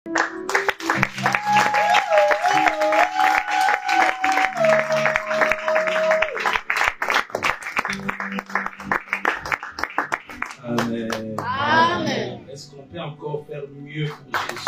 Amen. Amen. Est-ce qu'on peut encore faire mieux pour Jésus?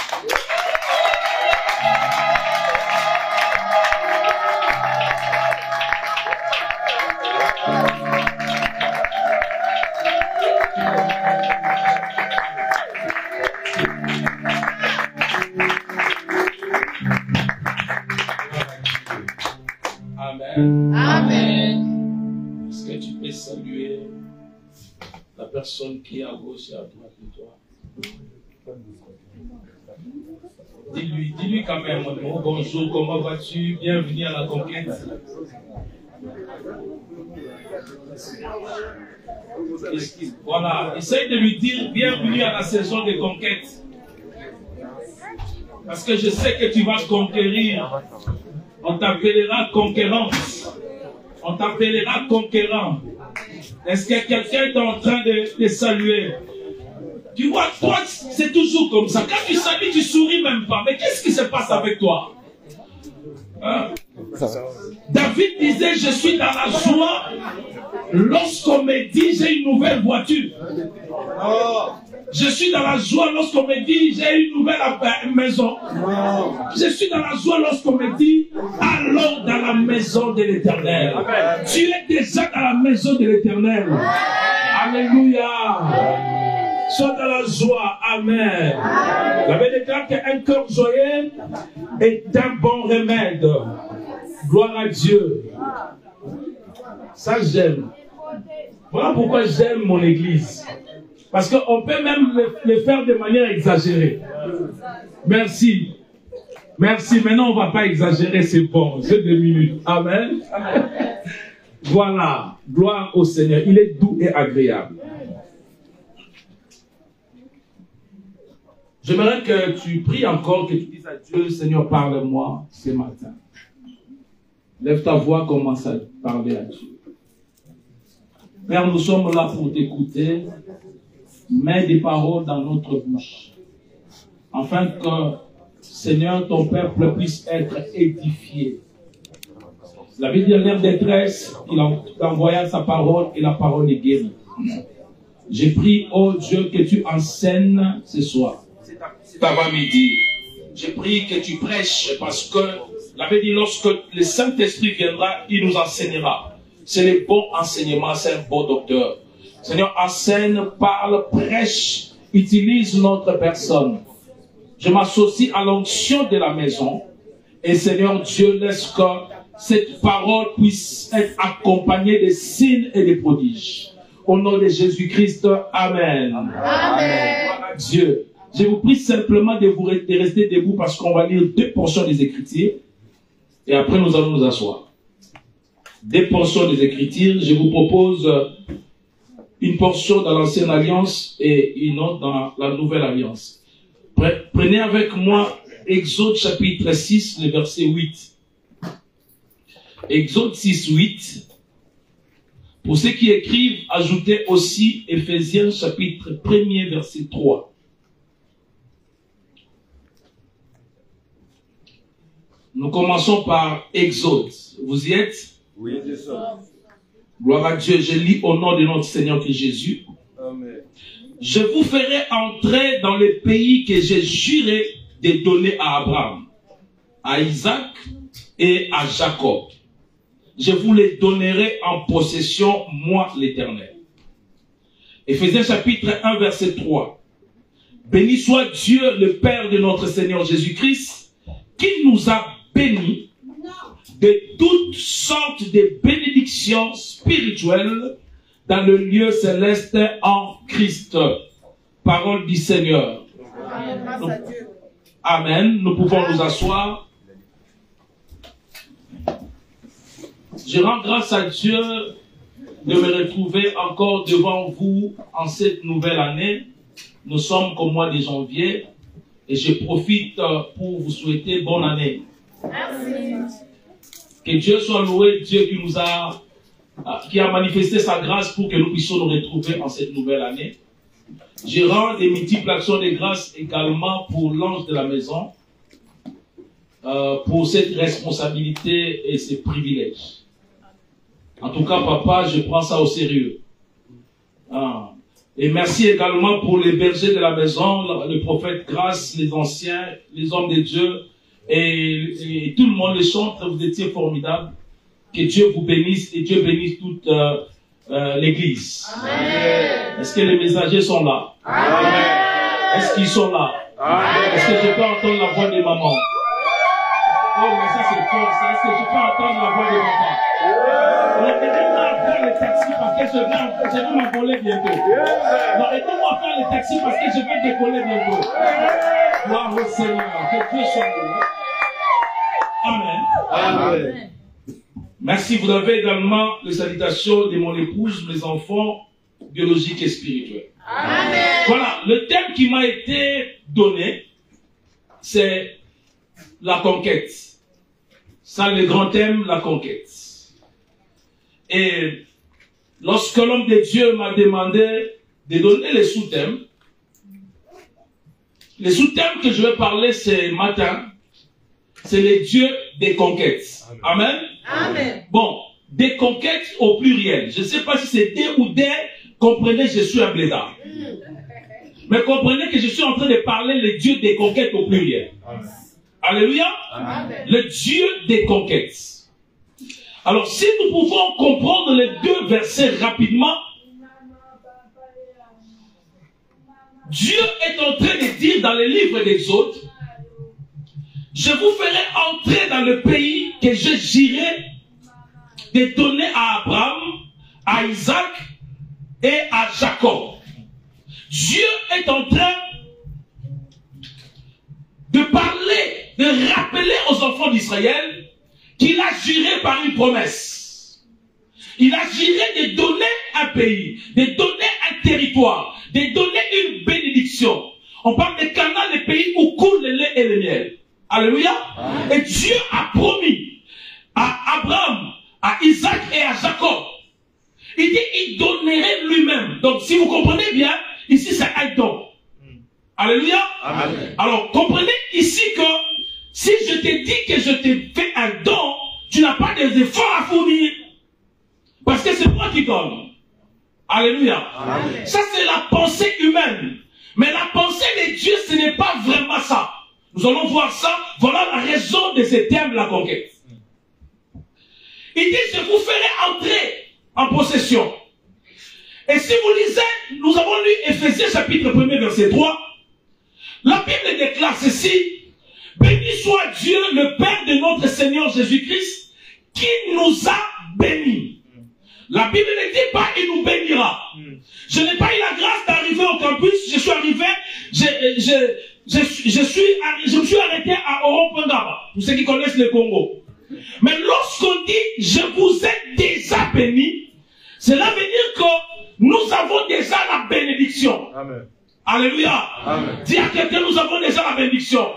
Amen. Amen. Est-ce que tu peux saluer la personne qui est à gauche et à droite de toi? Dis-lui quand même un mot. Bonjour, comment vas-tu? Bienvenue à la conquête. Voilà, essaye de lui dire bienvenue à la saison de conquête. Parce que je sais que tu vas conquérir. On t'appellera conquérante. On t'appellera conquérant. Est-ce que quelqu'un est en train de saluer? Tu vois, toi, c'est toujours comme ça. Quand tu salues, tu souris même pas. Mais qu'est-ce qui se passe avec toi? Hein? David disait, je suis dans la joie lorsqu'on me dit, j'ai une nouvelle voiture. Je suis dans la joie lorsqu'on me dit, j'ai une nouvelle maison. Je suis dans la joie lorsqu'on me dit, allons dans la maison de l'Éternel. Tu es déjà dans la maison de l'Éternel. Alléluia. Sois dans la joie. Amen. La Bible déclare qu'un cœur joyeux est un bon remède. Gloire à Dieu. Ça, j'aime. Voilà pourquoi j'aime mon église. Parce qu'on peut même le faire de manière exagérée. Merci. Merci. Maintenant, on ne va pas exagérer, c'est bon. J'ai 2 minutes. Amen. Voilà. Gloire au Seigneur. Il est doux et agréable. J'aimerais que tu pries encore, que tu dises à Dieu, Seigneur, parle-moi ce matin. Lève ta voix, commence à parler à Dieu. Père, nous sommes là pour t'écouter. Mets des paroles dans notre bouche. Afin que, Seigneur, ton peuple puisse être édifié. La vie dernière détresse, il envoya sa parole et la parole est guérie. J'ai pris, oh Dieu, que tu enseignes ce soir. C'est avant-midi. J'ai pris que tu prêches parce que la Bible dit lorsque le Saint-Esprit viendra, il nous enseignera. C'est le bon enseignement, c'est un bon docteur. Seigneur, enseigne, parle, prêche, utilise notre personne. Je m'associe à l'onction de la maison. Et Seigneur Dieu, laisse que cette parole puisse être accompagnée des signes et des prodiges. Au nom de Jésus-Christ, Amen. Amen. Dieu, je vous prie simplement de rester debout parce qu'on va lire 2 portions des Écritures. Et après, nous allons nous asseoir. 2 portions des Écritures. Je vous propose une portion dans l'Ancienne Alliance et une autre dans la Nouvelle Alliance. Prenez avec moi Exode chapitre 6, le verset 8. Exode 6, 8. Pour ceux qui écrivent, ajoutez aussi Éphésiens chapitre 1er, verset 3. Nous commençons par Exode. Vous y êtes? Oui, c'est ça. Gloire à Dieu. Je lis au nom de notre Seigneur qui est Jésus. Amen. Je vous ferai entrer dans le pays que j'ai juré de donner à Abraham, à Isaac et à Jacob. Je vous les donnerai en possession, moi l'Éternel. Éphésiens chapitre 1, verset 3. Béni soit Dieu, le Père de notre Seigneur Jésus-Christ, qui nous a bénis de toutes sortes de bénédictions spirituelles dans le lieu céleste en Christ. Parole du Seigneur. Amen. Nous pouvons nous asseoir. Je rends grâce à Dieu de me retrouver encore devant vous en cette nouvelle année. Nous sommes qu'au mois de janvier et je profite pour vous souhaiter bonne année. Merci. Que Dieu soit loué, Dieu qui a manifesté sa grâce pour que nous puissions nous retrouver en cette nouvelle année. Je rends des multiples actions de grâce également pour l'ange de la maison, pour cette responsabilité et ces privilèges. En tout cas, papa, je prends ça au sérieux. Et merci également pour les bergers de la maison, le prophète Grâce, les anciens, les hommes de Dieu, et tout le monde, les chantres, vous étiez formidables. Que Dieu vous bénisse et Dieu bénisse toute l'église. Est-ce que les messagers sont là? Amen. Est-ce qu'ils sont là? Est-ce que je peux entendre la voix des mamans? Oh, mais ça c'est fort, ça. Est-ce que je peux entendre la voix des mamans? Aidez-moi à faire le taxi parce que je vais m'envoler bientôt. Non, aidez-moi à faire le taxi parce que je vais décoller bientôt. Gloire au Seigneur. Que Dieu soit loué. Amen. Amen. Merci. Vous avez également les salutations de mon épouse, mes enfants biologiques et spirituels. Amen. Voilà, le thème qui m'a été donné, c'est la conquête. Ça, le grand thème, la conquête. Et lorsque l'homme de Dieu m'a demandé de donner les sous-thèmes, les sous-thèmes que je vais parler ce matin, c'est les dieux des conquêtes. Amen. Amen. Bon, des conquêtes au pluriel. Je ne sais pas si c'est des ou des. Comprenez, je suis un blédard. Mais comprenez que je suis en train de parler les dieux des conquêtes au pluriel. Amen. Alléluia. Amen. Le Dieu des conquêtes. Alors, si nous pouvons comprendre les deux versets rapidement, Dieu est en train de dire dans le livre d'Exode, je vous ferai entrer dans le pays que je jurerai de donner à Abraham, à Isaac et à Jacob. Dieu est en train de parler, de rappeler aux enfants d'Israël qu'il a juré par une promesse. Il a juré de donner un pays, de donner un territoire, de donner une bénédiction. On parle de Canaan, le pays où coule le lait et le miel. Alléluia. Amen. Et Dieu a promis à Abraham, à Isaac et à Jacob. Il dit, il donnerait lui-même. Donc, si vous comprenez bien, ici c'est un don. Alléluia. Amen. Alors, comprenez ici que si je te dis que je t'ai fait un don, tu n'as pas des efforts à fournir. Parce que c'est moi qui donne. Alléluia. Amen. Ça, c'est la pensée humaine. Mais la pensée de Dieu, ce n'est pas vraiment ça. Nous allons voir ça. Voilà la raison de ce thème de la conquête. Il dit, je vous ferai entrer en possession. Et si vous lisez, nous avons lu Éphésiens chapitre 1er verset 3. La Bible déclare ceci. Béni soit Dieu, le Père de notre Seigneur Jésus-Christ, qui nous a bénis. La Bible ne dit pas, il nous bénira. Je n'ai pas eu la grâce d'arriver au campus. Je suis arrivé, je me suis arrêté à Oropengaba, pour ceux qui connaissent le Congo. Mais lorsqu'on dit, je vous ai déjà béni, cela veut dire que nous avons déjà la bénédiction. Amen. Alléluia. Amen. Dis à quelqu'un, nous avons déjà la bénédiction.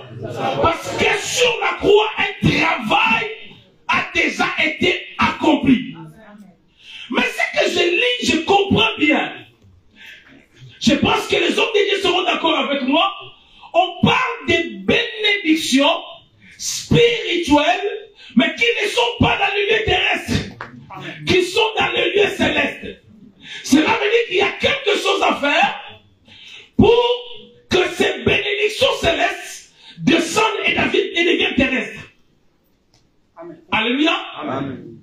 Parce que sur la croix, un travail a déjà été accompli. Mais ce que je lis, je comprends bien. Je pense que les hommes de Dieu seront d'accord avec moi. On parle de bénédictions spirituelles, mais qui ne sont pas dans le lieu terrestre, qui sont dans le lieu céleste. Cela veut dire qu'il y a quelque chose à faire pour que ces bénédictions célestes descendent et deviennent terrestres. Amen. Alléluia. Amen.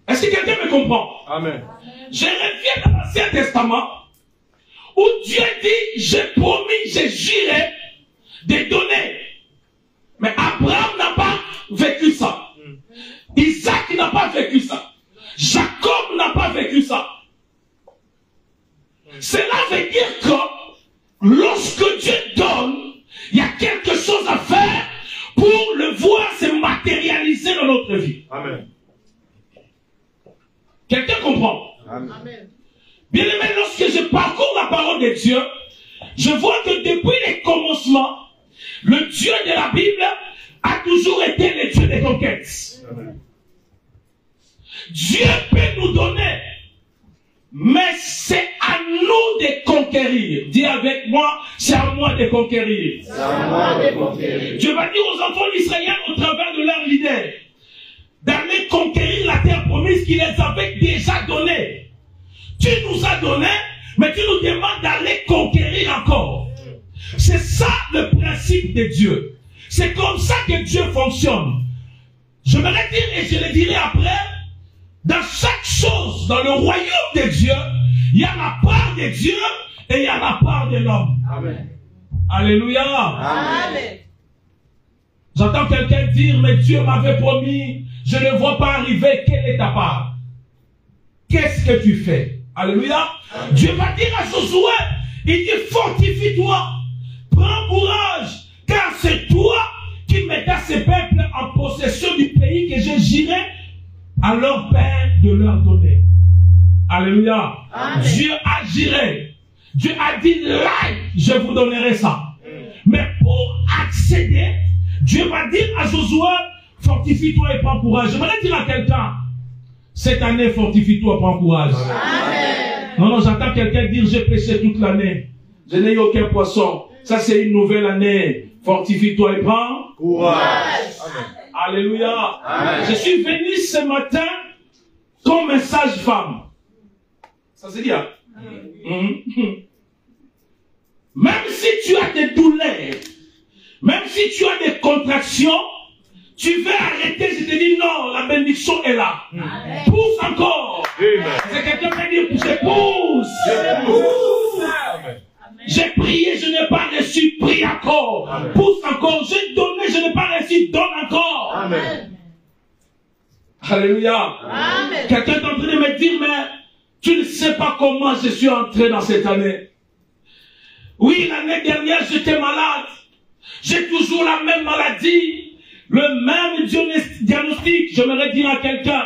Est-ce que quelqu'un me comprend? Amen. Je reviens dans l'Ancien Testament où Dieu dit, j'ai promis, j'ai juré de donner. Mais Abraham n'a pas vécu ça. Isaac n'a pas vécu ça. Jacob n'a pas vécu ça. Cela veut dire que lorsque Dieu donne, il y a quelque chose à faire pour le voir se matérialiser dans notre vie. Amen. Quelqu'un comprend? Amen. Bien aimé, lorsque je parcours la parole de Dieu, je vois que depuis les commencements, le Dieu de la Bible a toujours été le Dieu des conquêtes. Amen. Dieu peut nous donner Mais c'est à nous de conquérir. Dis avec moi, c'est à moi de conquérir. C'est à moi de conquérir. Dieu va dire aux enfants d'Israël au travers de leur leader d'aller conquérir la terre promise qu'il les avait déjà donnée. Tu nous as donné, mais tu nous demandes d'aller conquérir encore. C'est ça le principe de Dieu. C'est comme ça que Dieu fonctionne. Je vais le dire et je le dirai après. Dans chaque chose, dans le royaume de Dieu, il y a la part de Dieu et il y a la part de l'homme. Amen. Alléluia. Amen. J'entends quelqu'un dire, mais Dieu m'avait promis, je ne vois pas arriver, quelle est ta part? Qu'est-ce que tu fais? Alléluia. Amen. Dieu va dire à Josué, il dit, fortifie-toi, prends courage, car c'est toi qui mettras ces peuples en possession du pays que je jurerai à leur père de leur donner. Alléluia. Amen. Dieu a juré. Dieu a dit, là, je vous donnerai ça. Mais pour accéder, Dieu va dire à Josué, fortifie-toi et prends courage. J'aimerais dire à quelqu'un, cette année, fortifie-toi, prends courage. Amen. Non, j'entends quelqu'un dire, j'ai péché toute l'année. Je n'ai eu aucun poisson. Ça, c'est une nouvelle année. Fortifie-toi et prends courage. Amen. Alléluia. Amen. Je suis venu ce matin comme un sage-femme. Ça se dit, hein? Même si tu as des douleurs, même si tu as des contractions, tu veux arrêter, je te dis non, la bénédiction est là. Amen. Pousse encore. C'est quelqu'un qui dit, je pousse. Je pousse. Amen. J'ai prié, je n'ai pas reçu, prie encore. Amen. Pousse encore. J'ai donné, je n'ai pas reçu, donne encore. Amen. Alléluia. Amen. Quelqu'un est en train de me dire, mais tu ne sais pas comment je suis entré dans cette année. Oui, l'année dernière, j'étais malade. J'ai toujours la même maladie. Le même diagnostic. J'aimerais dire à quelqu'un,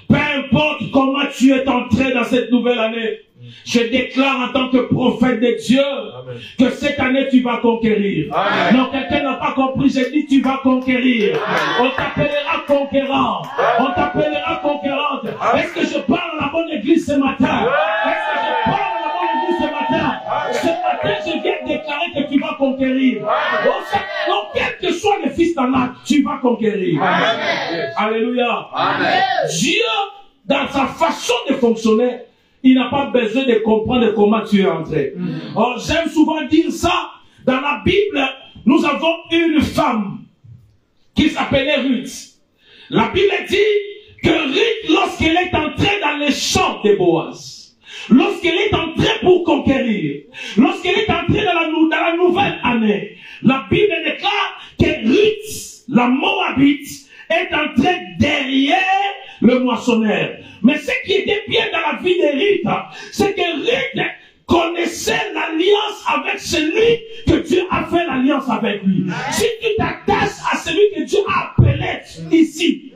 peu importe comment tu es entré dans cette nouvelle année, je déclare en tant que prophète de Dieu, amen, que cette année tu vas conquérir. Amen. Non, quelqu'un n'a pas compris, j'ai dit tu vas conquérir. Amen. On t'appellera conquérant. Amen. On t'appellera conquérante. Est-ce que je parle à la bonne église ce matin? Est-ce que je parle à la bonne église ce matin? Ce matin, je viens déclarer que tu vas conquérir. Donc, quel que soit le fils d'An, tu vas conquérir. Amen. Alléluia. Amen. Dieu, dans sa façon de fonctionner, il n'a pas besoin de comprendre comment tu es entré. Or, j'aime souvent dire ça. Dans la Bible, nous avons une femme qui s'appelait Ruth. La Bible dit que Ruth, lorsqu'elle est entrée dans les champs de Boaz, lorsqu'elle est entrée pour conquérir, lorsqu'elle est entrée dans la nouvelle année, la Bible déclare que Ruth, la Moabite, est entrée derrière le moissonneur. Mais ce qui était bien dans la vie de Ruth, c'est que Ruth connaissait l'alliance avec celui que Dieu a fait l'alliance avec lui. Si tu t'attaches à celui que Dieu a appelé ici,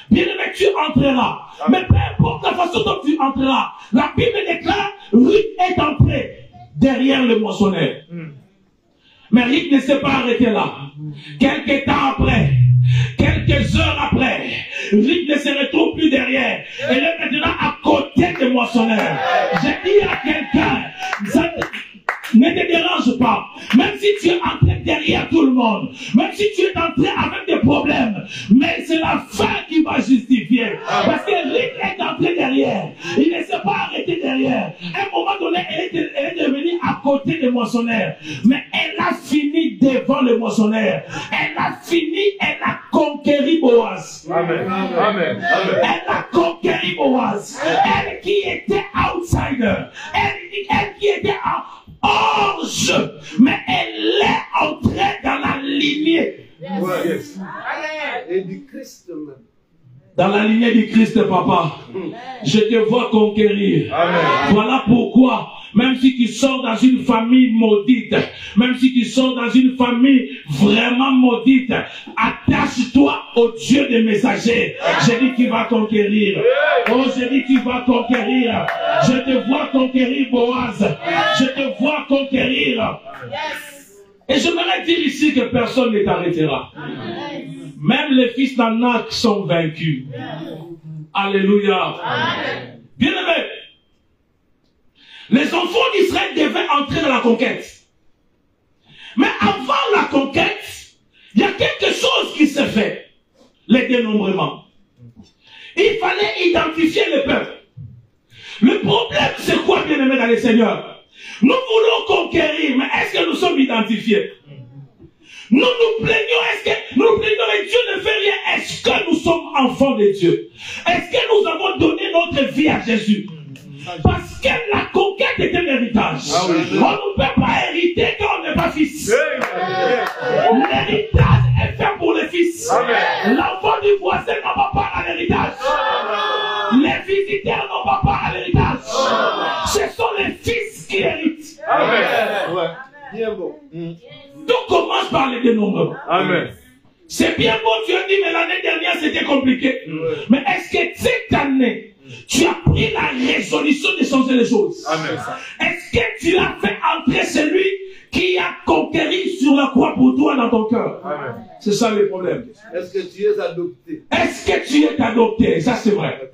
bien aimé, tu entreras. Mais peu importe la façon dont tu entreras, la Bible déclare, Ruth est entrée derrière le moissonneur. Mais Ruth ne s'est pas arrêté là. Quelques temps après, quelques heures après, Ruth ne se retrouve plus derrière. Elle est maintenant à côté des moissonneurs. J'ai dit à quelqu'un, ne te dérange pas. Même si tu es entré derrière tout le monde, même si tu es entré avec des problèmes, mais c'est la fin qui va justifier. Parce que Ruth est entré derrière. Il ne s'est pas arrêté derrière. À un moment donné, elle est devenue à côté des moissonneurs. Mais elle a fini devant les moissonneurs. Elle a fini, elle a conquéri Boaz. Amen. Amen. Elle a conquéri Boaz. Elle qui était outsider. Elle qui était hors jeu. Mais elle est entrée dans la lignée. Yes. Et du Christ même. Dans la lignée du Christ, papa. Je te vois conquérir. Amen. Voilà pourquoi, même si tu sors dans une famille maudite, même si tu sors dans une famille vraiment maudite, attache-toi au Dieu des messagers. Je dis tu vas conquérir. Oh, je dis tu vas conquérir. Je te vois conquérir, Boaz. Je te vois conquérir. Et j'aimerais dire ici que personne ne t'arrêtera. Même les fils d'Anak sont vaincus. Alléluia. Bien aimé, Les enfants d'Israël devaient entrer dans la conquête. Mais avant la conquête, il y a quelque chose qui s'est fait. Les dénombrements. Il fallait identifier le peuple. Le problème, c'est quoi, bien-aimés dans le Seigneur? Nous voulons conquérir, mais est-ce que nous sommes identifiés? Nous nous plaignons, mais Dieu ne fait rien. Est-ce que nous sommes enfants de Dieu? Est-ce que nous avons donné notre vie à Jésus? Parce que la conquête est un héritage. On ne peut pas hériter quand on n'est pas fils. L'héritage est fait pour les fils. L'enfant du voisin n'a pas part à l'héritage. Les visiteurs n'ont pas part à l'héritage. Ce sont les fils qui héritent. Bien bon. Tout commence par les dénombrements. C'est bien beau, tu as dit, mais l'année dernière c'était compliqué. Mais est-ce que cette année, tu as pris la résolution de changer les choses? Est-ce que tu as fait entrer celui qui a conquéri sur la croix pour toi dans ton cœur? C'est ça le problème. Est-ce que tu es adopté? Est-ce que tu es adopté? Ça c'est vrai.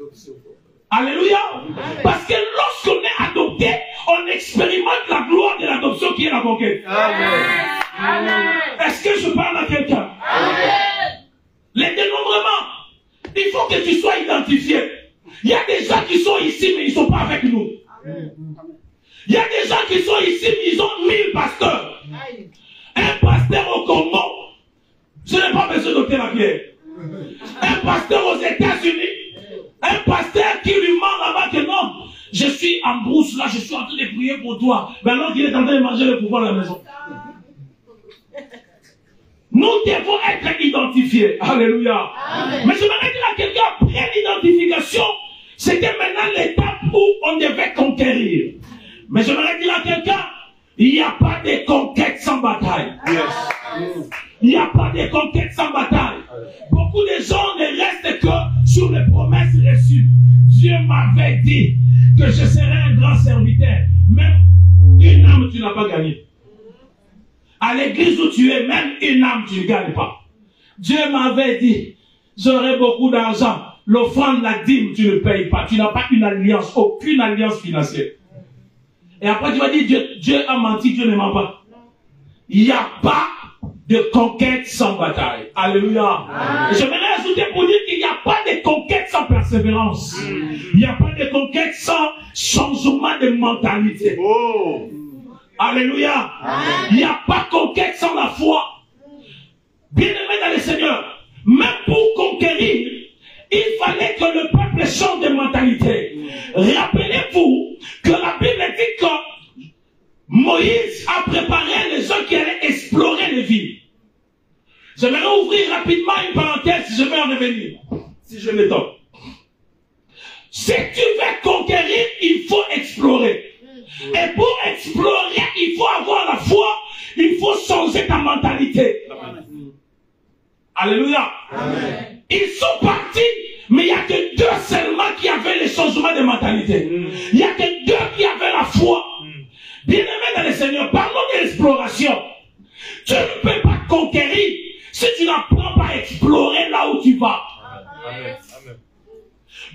Alléluia. Parce que lorsqu'on est adopté, on expérimente la gloire de l'adoption qui est la conquête. Est-ce que je parle à quelqu'un? Les dénombrements, il faut que tu sois identifié. Il y a des gens qui sont ici, mais ils ne sont pas avec nous. Il y a des gens qui sont ici, mais ils ont 1000 pasteurs. Un pasteur au Congo, je n'ai pas besoin d'ôter la pierre. Un pasteur aux États-Unis, un pasteur qui lui ment là-bas que non, je suis en brousse là, je suis en train de prier pour toi. Mais alors qu'il est en train de manger le pouvoir à la maison. Nous devons être identifiés. Alléluia. Mais je voudrais dire à quelqu'un, après l'identification, c'était maintenant l'étape où on devait conquérir. Mais je voudrais dire à quelqu'un, il n'y a pas de conquête sans bataille. Il n'y a pas de conquête sans bataille. Beaucoup de gens ne restent que sur les promesses reçues. Dieu m'avait dit que je serais un grand serviteur. Même une âme, tu n'as pas gagné. À l'église où tu es, même une âme, tu ne gagnes pas. Dieu m'avait dit, j'aurai beaucoup d'argent. L'offrande, la dîme, tu ne payes pas. Tu n'as pas une alliance, aucune alliance financière. Et après, tu vas dire, Dieu a menti, Dieu ne ment pas. Il n'y a pas de conquête sans bataille. Alléluia. Et je vais ajouter pour dire qu'il n'y a pas de conquête sans persévérance. Il n'y a pas de conquête sans changement de mentalité. Alléluia. Il n'y a pas conquête sans la foi. Bien-aimé dans le Seigneur, même pour conquérir, il fallait que le peuple change de mentalité. Rappelez-vous que la Bible dit que Moïse a préparé les gens qui allaient explorer les villes. J'aimerais ouvrir rapidement une parenthèse, je vais en revenir, si je le donne. Si tu veux conquérir, il faut explorer. Et pour explorer, il faut avoir la foi, il faut changer ta mentalité. Alléluia. Amen. Ils sont partis, mais il n'y a que 2 seulement qui avaient le changement de mentalité. Il n'y a que 2 qui avaient la foi. Bien-aimé dans le Seigneur, parlons de l'exploration. Tu ne peux pas conquérir si tu n'apprends pas à explorer là où tu vas. Amen.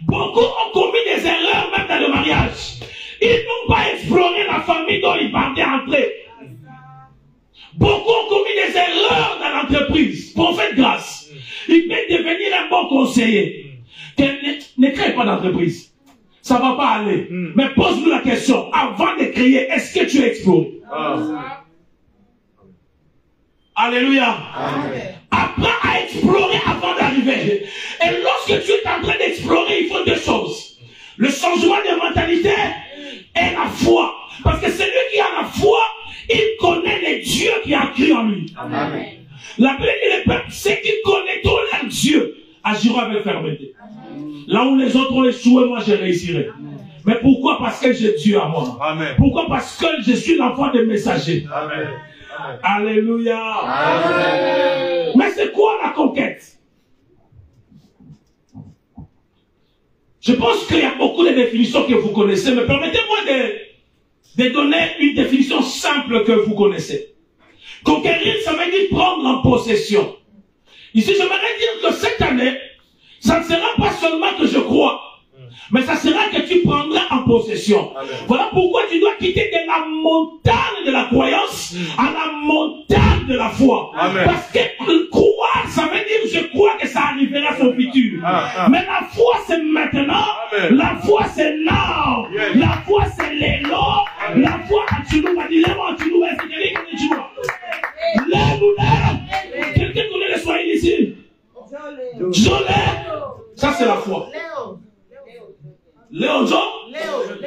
Beaucoup ont commis des erreurs même dans le mariage. Ils n'ont pas exploré la famille dont ils partaient entrer. Beaucoup ont commis des erreurs dans l'entreprise. Pour faire grâce, il peut devenir un bon conseiller. Ne crée pas d'entreprise. Ça ne va pas aller. Mais pose-nous la question, avant de créer, est-ce que tu explores? Alléluia. Apprends à explorer avant d'arriver. Et lorsque tu es en train d'explorer, il faut 2 choses. Le changement de mentalité et la foi. Parce que celui qui a la foi, il connaît le Dieu qui a cru en lui. Amen. La Bible dit le peuple, ceux qui connaissent leur Dieu, agiront avec fermeté. Là où les autres ont échoué, moi je réussirai. Mais pourquoi? Parce que j'ai Dieu à moi. Amen. Pourquoi? Parce que je suis l'enfant des messagers. Amen. Alléluia. Amen. Mais c'est quoi la conquête? Je pense qu'il y a beaucoup de définitions que vous connaissez, mais permettez-moi de donner une définition simple que vous connaissez. Conquérir, ça veut dire prendre en possession. Ici, j'aimerais dire que cette année, ça ne sera pas seulement que je crois, mais ça sera que tu prendras en possession. Amen. Voilà pourquoi tu dois quitter de la montagne de la croyance à la montagne de la foi. Amen. Parce que croire, ça veut dire je crois que ça arrivera au futur. Mais la foi c'est maintenant, Amen. la foi c'est now, Yes. la foi c'est l'élan, la foi tu nous vas dire, tu nous vas dire, quelqu'un connaît le Swahili ici? Jolé. Ça c'est la foi. Léo Jo?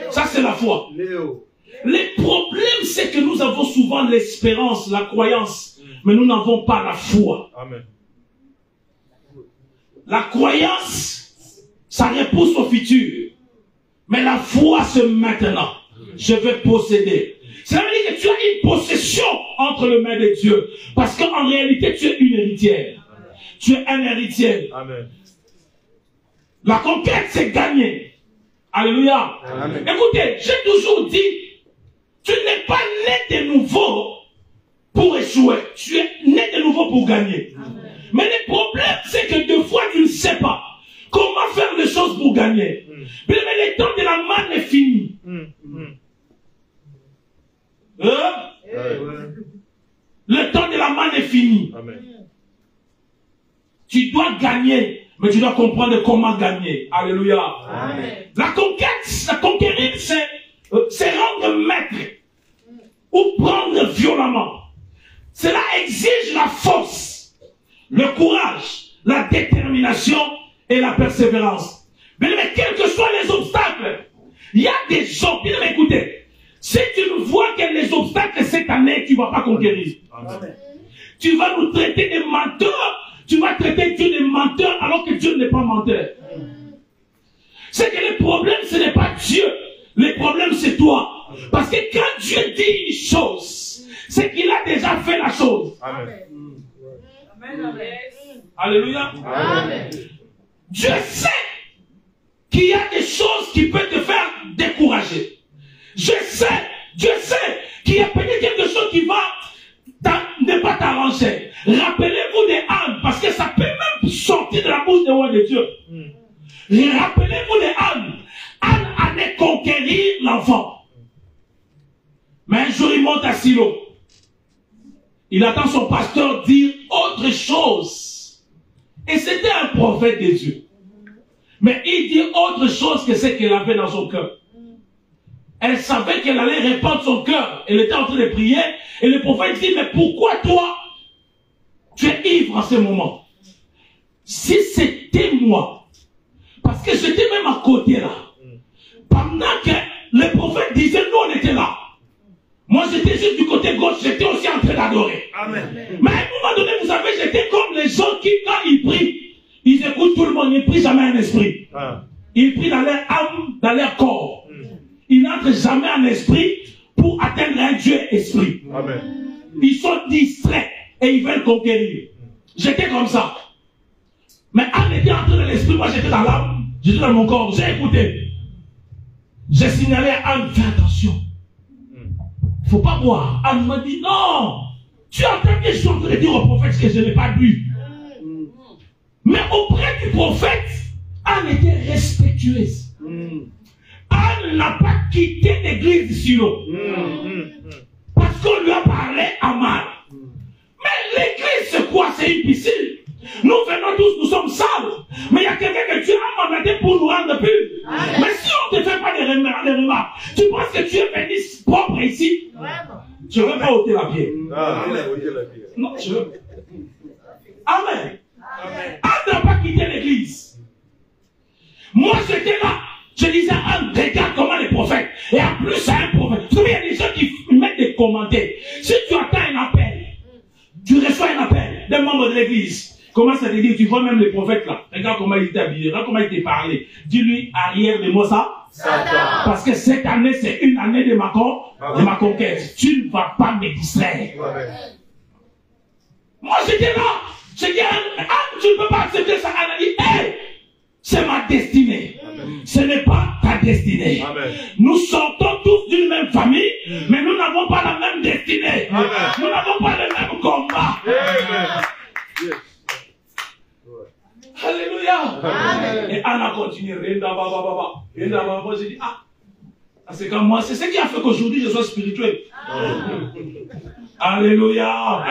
Ça c'est la foi. Léo. Le problème c'est que nous avons souvent l'espérance, la croyance, mais nous n'avons pas la foi. Amen. La croyance, ça repousse au futur. Mais la foi c'est maintenant. Je vais posséder. Ça veut dire que tu as une possession entre les mains de Dieu. Parce qu'en réalité, tu es une héritière. Tu es un héritier. Amen. La conquête, c'est gagner. Alléluia. Amen. Écoutez, j'ai toujours dit, tu n'es pas né de nouveau pour échouer. Tu es né de nouveau pour gagner. Amen. Mais le problème, c'est que des fois, tu ne sais pas comment faire les choses pour gagner. Mais le temps de la manne est fini. Le temps de la manne est fini. Amen. Tu dois gagner, mais tu dois comprendre comment gagner. Alléluia. Amen. La conquête, la conquérir, c'est rendre maître ou prendre violemment. Cela exige la force, le courage, la détermination et la persévérance. Mais quels que soient les obstacles, il y a des gens, bien écoutez, si tu ne vois que les obstacles cette année, tu ne vas pas conquérir. Amen. Tu vas nous traiter de menteurs, tu vas traiter Dieu de menteur alors que Dieu n'est pas menteur. C'est que le problème, ce n'est pas Dieu. Le problème, c'est toi. Parce que quand Dieu dit une chose, c'est qu'il a déjà fait la chose. Amen. Alléluia. Amen. Dieu sait qu'il y a des choses qui peuvent te faire décourager. Dieu sait qu'il y a peut-être quelque chose qui va ne pas t'arranger. Rappelez-vous des ânes, parce que ça peut même sortir de la bouche des rois de Dieu. Rappelez-vous des ânes. Anne allait conquérir l'enfant. Mais un jour, il monte à Silo. Il attend son pasteur dire autre chose. Et c'était un prophète de Dieu. Mais il dit autre chose que ce qu'elle avait dans son cœur. Elle savait qu'elle allait répandre son cœur. Elle était en train de prier. Et le prophète dit, mais pourquoi toi, tu es ivre en ce moment? Si c'était moi, parce que j'étais même à côté là. Pendant que le prophète disait, nous on était là. Moi j'étais juste du côté gauche, j'étais aussi en train d'adorer. Amen. Mais à un moment donné, vous savez, j'étais comme les gens qui, quand ils prient, ils écoutent tout le monde, ils ne prient jamais un esprit. Ils prient dans leur âme, dans leur corps. Ils n'entrent jamais en esprit pour atteindre un Dieu esprit. Amen. Ils sont distraits et ils veulent conquérir. J'étais comme ça. Mais Anne était entrée dans l'esprit, moi j'étais dans l'âme, j'étais dans mon corps, j'ai écouté. J'ai signalé à Anne, fais attention. Il ne faut pas boire. Anne m'a dit, non, tu entends que je suis en train de dire au prophète que je n'ai pas bu. Mais auprès du prophète, Anne était respectueuse. Anne n'a pas quitté l'église de Silo. Parce qu'on lui a parlé à mal. Mais l'église, c'est quoi? C'est une piscine. Nous venons tous, nous sommes sales. Mais il y a quelqu'un que tu as mandaté pour nous rendre purs. Mais si on ne te fait pas des remarques, tu penses que tu es venu propre ici? Je ne veux pas ôter la pierre. Non, je veux. Amen. Anne n'a pas quitté l'église. Moi, j'étais là. Je disais, Anne, regarde comment les prophètes. Et en plus, c'est un prophète. Vous savez, il y a des gens qui mettent des commentaires. Si tu attends un appel, tu reçois un appel d'un membre de l'église. Comment ça te dit? Tu vois même les prophètes là. Regarde comment il t'est habillé. Regarde comment il t'est parlé. Dis-lui, arrière de moi ça. Satan. Parce que cette année, c'est une année de ma conquête. Tu ne vas pas me distraire. Moi, j'étais là. J'ai dit, Anne, tu ne peux pas accepter ça. Anne a dit, hey, c'est ma destinée. Ce n'est pas ta destinée. Amen. Nous sortons tous d'une même famille, mais nous n'avons pas la même destinée. Amen. Nous n'avons pas le même combat. Amen. Yes. Alléluia. Amen. Et Anna continue. Moi, j'ai dit, c'est comme moi, c'est ce qui a fait qu'aujourd'hui je sois spirituel. Alléluia.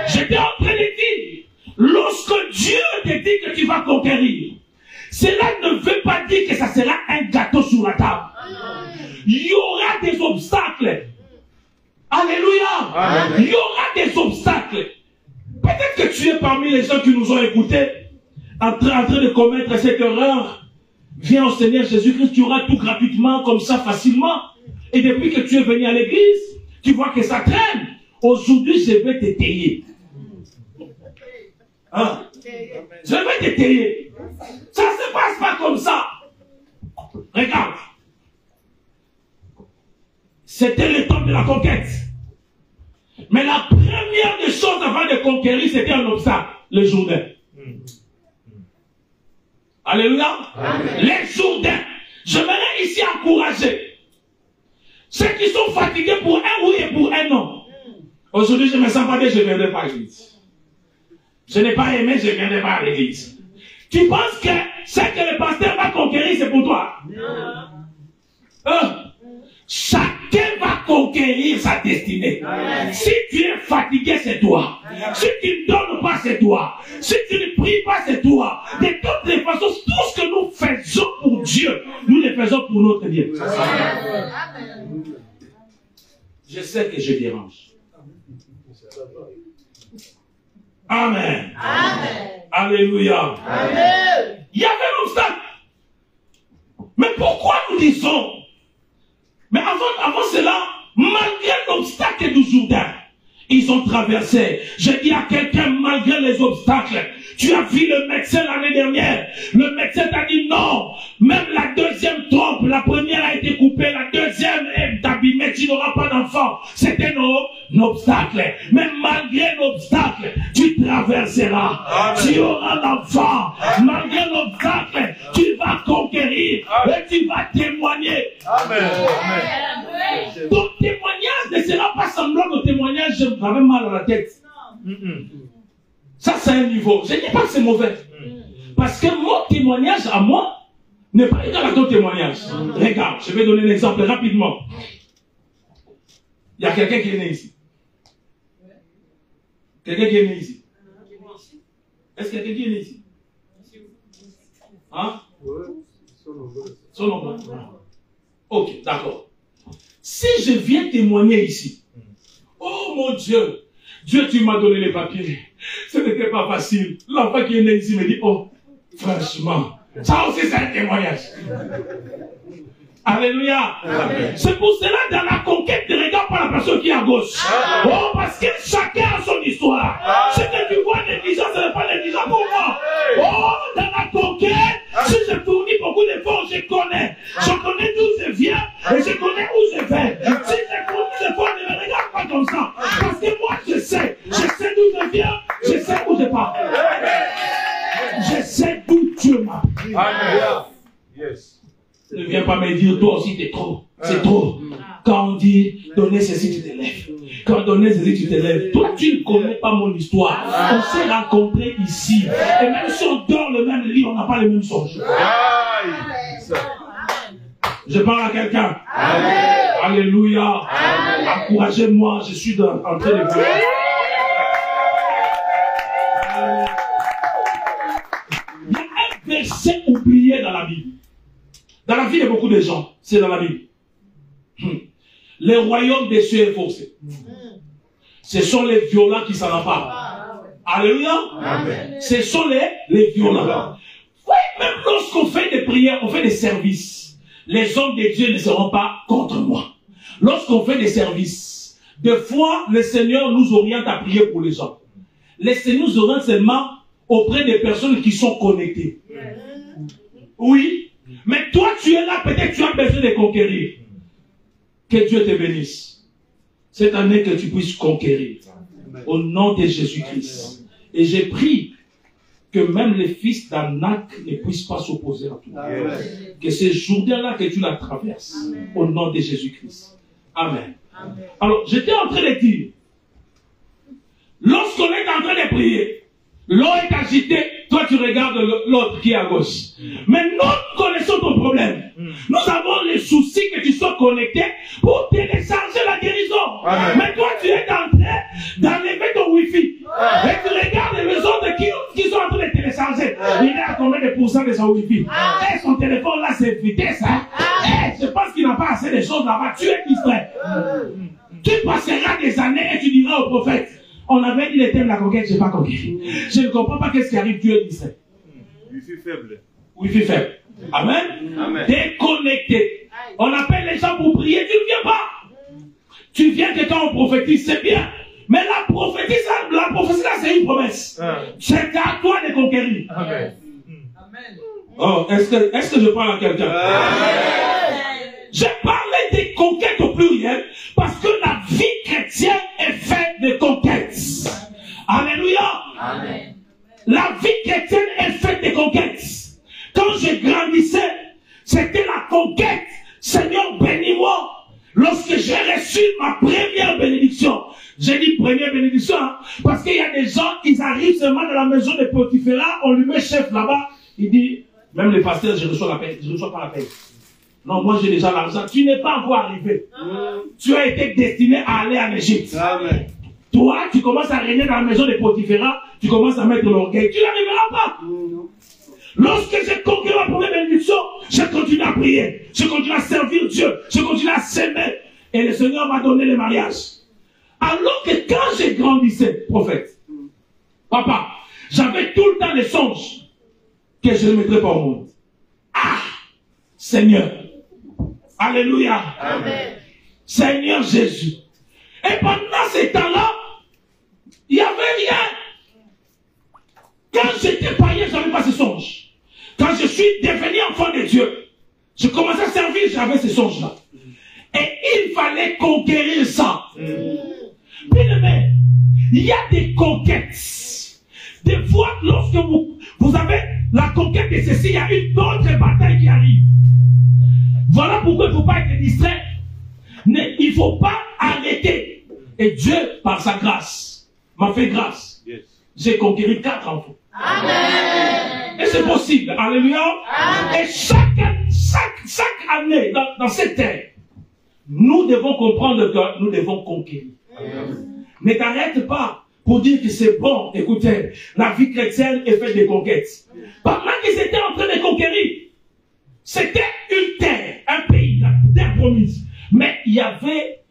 J'étais en train de dire, lorsque Dieu te dit que tu vas conquérir, cela ne veut pas dire que ça sera un gâteau sur la table. Il y aura des obstacles. Alléluia. Il y aura des obstacles. Peut-être que tu es parmi les gens qui nous ont écoutés, en train de commettre cette erreur. Viens au Seigneur Jésus-Christ, tu auras tout gratuitement, comme ça, facilement. Et depuis que tu es venu à l'église, tu vois que ça traîne. Aujourd'hui, je vais t'étayer. Hein? Je vais t'étayer. Ça ne se passe pas comme ça. Regarde. C'était le temps de la conquête. Mais la première des choses avant de conquérir, c'était un obstacle, le Jourdain. Alléluia. Les Jourdains. J'aimerais ici encourager ceux qui sont fatigués pour un oui et pour un non. Aujourd'hui, je ne me sens pas bien, je ne viendrai pas à l'église. Je n'ai pas aimé, je ne viendrai pas à l'église. Tu penses que ce que le pasteur va conquérir, c'est pour toi? Chacun va conquérir sa destinée. Si tu es fatigué, c'est toi. Si tu ne donnes pas, c'est toi. Si tu ne pries pas, c'est toi. De toutes les façons, tout ce que nous faisons pour Dieu, nous le faisons pour notre bien. Je sais que je dérange. Amen. Alléluia. Il y avait un obstacle. Mais pourquoi nous disons? Mais avant cela, malgré l'obstacle du Jourdain, ils ont traversé. Je dis à quelqu'un, malgré les obstacles, tu as vu le médecin l'année dernière. Le médecin t'a dit non. Même la deuxième trompe, la première a été coupée, la deuxième est abîmée, tu n'auras pas d'enfant. C'était un obstacle. Mais malgré l'obstacle, tu traverseras. Amen. Tu auras l'enfant. Malgré l'obstacle, tu vas conquérir. Amen. Et tu vas témoigner. Amen. Amen. Ton témoignage ne sera pas semblant au témoignage, j'avais mal à la tête. Ça, c'est un niveau. Je ne dis pas que c'est mauvais. Parce que mon témoignage à moi n'est pas égal à ton témoignage. Regarde, je vais donner un exemple rapidement. Il y a quelqu'un qui est né ici. Quelqu'un qui est né ici. Est-ce qu'il y a quelqu'un qui est né ici? Hein? Son nom. Ok, d'accord. Si je viens témoigner ici, oh mon Dieu, Dieu, tu m'as donné les papiers. Ce n'était pas facile. L'enfant qui est né ici me dit, oh, franchement, ça aussi c'est un témoignage. Alléluia. C'est pour cela, dans la conquête, ne regarde pas la personne qui est à gauche. Oh, parce que chacun a son histoire. Ce que tu vois négligent, ce n'est pas négligent pour moi. Oh, dans la conquête, si je fournis beaucoup d'efforts, je connais. Je connais d'où je viens et je connais où je vais. Si je fournis des efforts, ne me regarde pas comme ça. Parce que moi, je sais d'où je viens, je sais où je pars. Je sais d'où Dieu m'a pris. Yes. Ne viens pas me dire, toi aussi, t'es trop. C'est trop. Quand on dit, donner ceci, tu te lèves. Quand donner ceci, tu te lèves. Toi, tu ne connais pas mon histoire. On s'est rencontrés ici. Et même si on dort le même lit, on n'a pas les mêmes songes. Je parle à quelqu'un. Alléluia. Encouragez-moi, je suis en train de vous. Il y a un verset oublié dans la Bible. Dans la vie de beaucoup de gens, c'est dans la Bible. Les royaumes des cieux est forcé. Ce sont les violents qui s'en emparent. Alléluia. Ce sont les violents. Oui, même lorsqu'on fait des prières, on fait des services, les hommes de Dieu ne seront pas contre moi. Lorsqu'on fait des services, des fois, le Seigneur nous oriente à prier pour les gens. Le Seigneur nous oriente seulement auprès des personnes qui sont connectées. Oui. Mais toi, tu es là, peut-être tu as besoin de conquérir. Que Dieu te bénisse. Cette année, que tu puisses conquérir. Au nom de Jésus-Christ. Et j'ai pris que même les fils d'Anak ne puissent pas s'opposer à toi. Que ces journées-là, que tu la traverses. Au nom de Jésus-Christ. Amen. Alors, j'étais en train de dire, lorsqu'on est en train de prier, L'eau est agitée, toi tu regardes l'autre qui est à gauche. Mais nous connaissons ton problème. Nous avons le souci que tu sois connecté pour télécharger la guérison. Amen. Mais toi tu es en train d'enlever ton wifi. Et tu regardes les maisons de qui sont en train de télécharger. Il est à combien de pourcents de son wifi? Et son téléphone là c'est vitesse. Je pense qu'il n'a pas assez de choses là-bas. Tu es distrait. Tu passeras des années et tu diras au prophète, on avait dit le thème de la conquête, je n'ai pas conquis. Je ne comprends pas qu'est-ce qui arrive, tu es distrait. Wifi faible. Wifi faible. Amen. Amen. Déconnecté. On appelle les gens pour prier, tu ne viens pas. Tu viens que quand on prophétise, c'est bien. Mais la prophétie là, c'est une promesse. C'est à toi de conquérir. Amen. Oh, est-ce que je parle à quelqu'un? J'ai parlé des conquêtes au pluriel parce que la vie chrétienne est faite de conquêtes. Alléluia. Amen. La vie chrétienne est faite de conquêtes. Quand je grandissais, c'était la conquête. Seigneur, bénis-moi. Lorsque j'ai reçu ma première bénédiction, j'ai dit première bénédiction, hein, parce qu'il y a des gens, ils arrivent seulement dans la maison de Potiphera, on lui met chef là-bas, il dit, même les pasteurs, je reçois la paix, je ne reçois pas la paix. Non, moi j'ai déjà l'argent. Tu n'es pas encore arrivé. Tu as été destiné à aller en Égypte. Amen. Toi, tu commences à régner dans la maison de Potiphera, tu commences à mettre l'orgueil. Tu n'arriveras pas. Lorsque j'ai conquis ma première bénédiction, je continue à prier. Je continue à servir Dieu. Je continue à s'aimer. Et le Seigneur m'a donné le mariage. Alors que quand j'ai grandissé, prophète, papa, j'avais tout le temps les songes que je ne mettrais pas au monde. Ah, Seigneur. Alléluia. Amen. Seigneur Jésus. Et pendant ces temps-là, il n'y avait rien. Quand j'étais païen, je n'avais pas ces songes. Quand je suis devenu enfant de Dieu, je commençais à servir, j'avais ces songes-là. Et il fallait conquérir ça. Bien aimé, il y a des conquêtes. Des fois, lorsque vous avez la conquête de ceci, il y a une autre bataille qui arrive. Voilà pourquoi il ne faut pas être distrait. Il ne faut pas arrêter. Et Dieu, par sa grâce, m'a fait grâce. Yes. J'ai conquéri 4 enfants. Amen. Et c'est possible. Alléluia. Amen. Et chaque année, dans cette terre, nous devons comprendre que nous devons conquérir. Amen. Ne t'arrête pas pour dire que c'est bon. Écoutez, la vie chrétienne est faite de conquêtes. Pendant qu'ils étaient en train de conquérir, c'était une terre, un pays, la terre promise. Mais il y avait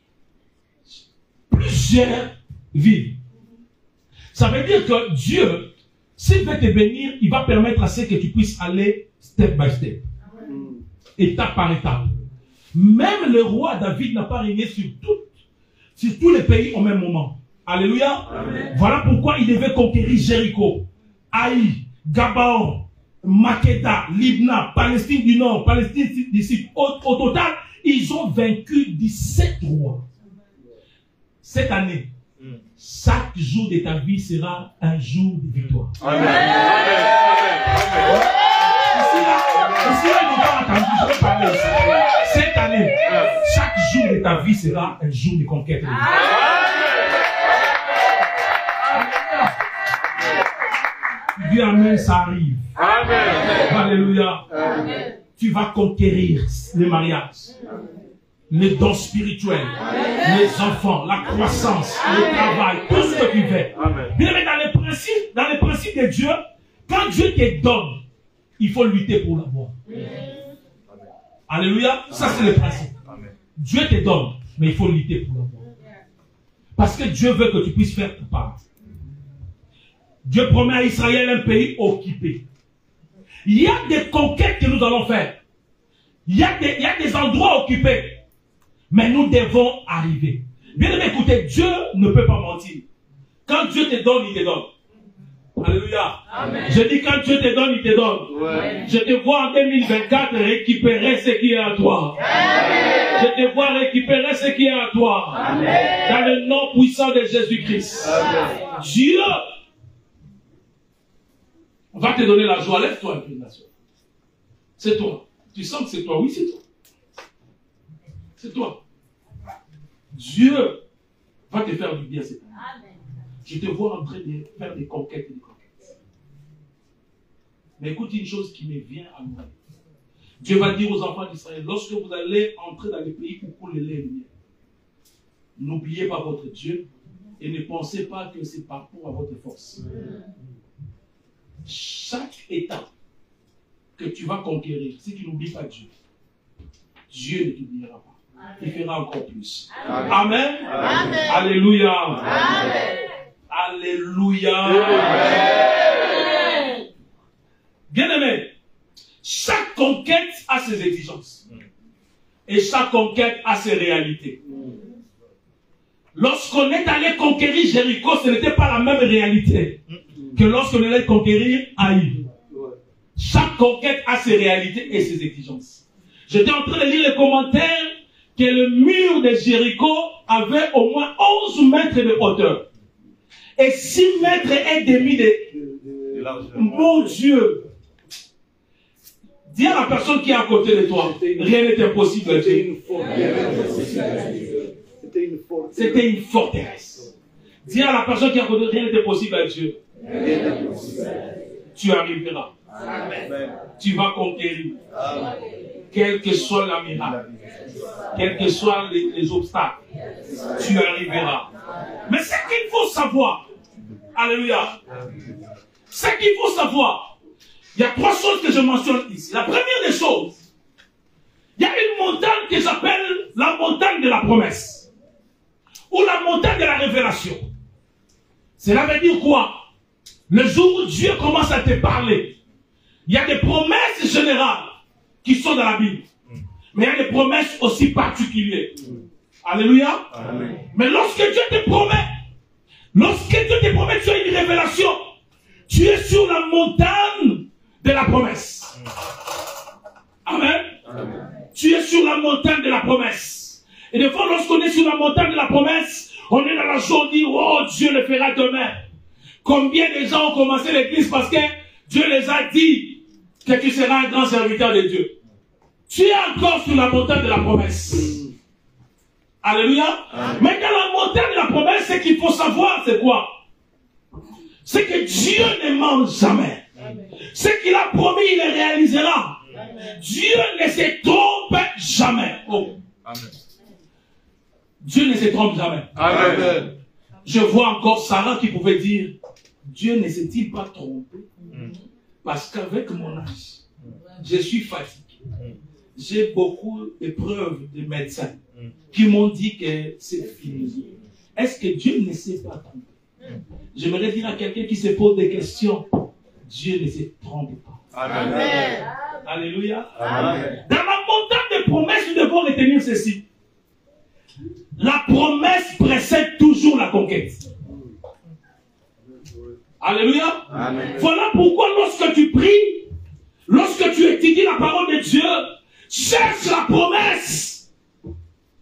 plusieurs villes. Ça veut dire que Dieu, s'il veut te bénir, il va permettre à ce que tu puisses aller step by step. Étape par étape. Même le roi David n'a pas régné sur tous les pays au même moment. Alléluia. Amen. Voilà pourquoi il devait conquérir Jéricho, Haï, Gabaon, Makeda, Libna, Palestine du Nord, Palestine du Sud. Au total, ils ont vaincu 17 rois. Cette année, chaque jour de ta vie sera un jour de victoire. Amen. Cette année, chaque jour de ta vie sera un jour de conquête. Dis Amen, ça arrive. Amen. Alléluia. Amen. Tu vas conquérir les mariages, les dons spirituels, les enfants, la croissance, le travail, tout ce que tu veux. Bien, mais dans les principes de Dieu, quand Dieu te donne, il faut lutter pour l'avoir. Alléluia. Ça, c'est le principe. Dieu te donne, mais il faut lutter pour l'avoir. Parce que Dieu veut que tu puisses faire ta part. Dieu promet à Israël un pays occupé. Il y a des conquêtes que nous allons faire. Il y a des endroits occupés. Mais nous devons arriver. Bien aimé, écoutez, Dieu ne peut pas mentir. Quand Dieu te donne, il te donne. Alléluia. Amen. Je dis quand Dieu te donne, il te donne. Ouais. Je te vois en 2024 récupérer ce qui est à toi. Amen. Je te vois récupérer ce qui est à toi. Amen. Dans le nom puissant de Jésus-Christ. Dieu va te donner la joie. Lève-toi un peu, nation. C'est toi. Tu sens que c'est toi? Oui, c'est toi. C'est toi. Dieu va te faire du bien cette année. Je te vois en train de faire des conquêtes et des conquêtes. Mais écoute une chose qui me vient à moi. Dieu va dire aux enfants d'Israël, lorsque vous allez entrer dans les pays où coule le lait et le miel, n'oubliez pas votre Dieu et ne pensez pas que c'est par rapport à votre force. Chaque état que tu vas conquérir, si tu n'oublies pas Dieu, Dieu ne t'oubliera pas. Il fera encore plus. Amen. Amen. Alléluia. Amen. Alléluia. Amen. Bien-aimé, chaque conquête a ses exigences. Et chaque conquête a ses réalités. Lorsqu'on est allé conquérir Jéricho, ce n'était pas la même réalité que lorsqu'on allait conquérir Haï. Chaque conquête a ses réalités et ses exigences. J'étais en train de lire les commentaires que le mur de Jéricho avait au moins 11 mètres de hauteur et 6 mètres et demi de mon Dieu. Dis à la personne qui est à côté de toi, rien n'est impossible à Dieu. C'était une forteresse. Dis à la personne qui est à côté, rien n'est possible à Dieu. Tu arriveras. Amen. Tu vas conquérir. Amen. Quel que soit la miracle, quels que soient les obstacles, tu arriveras. Mais ce qu'il faut savoir, alléluia, ce qu'il faut savoir, il y a 3 choses que je mentionne ici. La première des choses, il y a une montagne que j'appelle la montagne de la promesse, ou la montagne de la révélation. Cela veut dire quoi? Le jour où Dieu commence à te parler, il y a des promesses générales qui sont dans la Bible. Mais il y a des promesses aussi particulières. Alléluia. Amen. Mais lorsque Dieu te promet, tu as une révélation. Tu es sur la montagne de la promesse. Amen. Amen. Tu es sur la montagne de la promesse. Et des fois, lorsqu'on est sur la montagne de la promesse, on est dans la joie, on dit, oh, Dieu le fera demain. Combien de gens ont commencé l'église parce que Dieu les a dit que tu seras un grand serviteur de Dieu. Tu es encore sur la montagne de la promesse. Alléluia. Mais dans la montagne de la promesse, ce qu'il faut savoir, c'est quoi? C'est que Dieu ne ment jamais. Ce qu'il a promis, il le réalisera. Amen. Dieu ne se trompe jamais. Oh. Amen. Dieu ne se trompe jamais. Amen. Je vois encore Sarah qui pouvait dire, Dieu ne s'est-il pas trompé? Parce qu'avec mon âge, je suis fatigué. J'ai beaucoup de preuves de médecins qui m'ont dit que c'est fini. Est-ce que Dieu ne s'est pas trompé? J'aimerais dire à quelqu'un qui se pose des questions, Dieu ne se trompe pas. Amen. Amen. Alléluia. Amen. Dans la montagne de promesses, nous devons retenir ceci. La promesse précède toujours la conquête. Alléluia. Amen. Voilà pourquoi lorsque tu pries, lorsque tu étudies la parole de Dieu, cherche la promesse.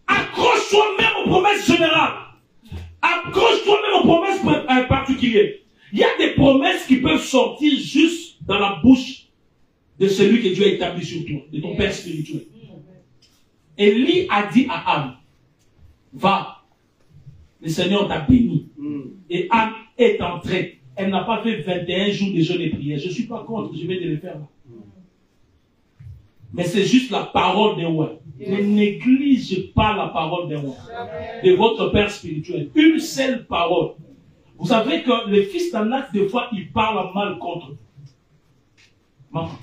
Accroche-toi même aux promesses générales. Accroche-toi même aux promesses particulières. Il y a des promesses qui peuvent sortir juste dans la bouche de celui que Dieu a établi sur toi, de ton Père spirituel. Élie a dit à Anne, va, le Seigneur t'a béni. Et Anne est entrée. Elle n'a pas fait 21 jours de jeûne et prière. Je ne suis pas contre, je vais te le faire là. Mais c'est juste la parole d'un roi. Ne néglige pas la parole d'un roi, de votre Père spirituel. Une seule parole. Vous savez que le fils d'Anak, des fois, il parle mal contre vous. Maman.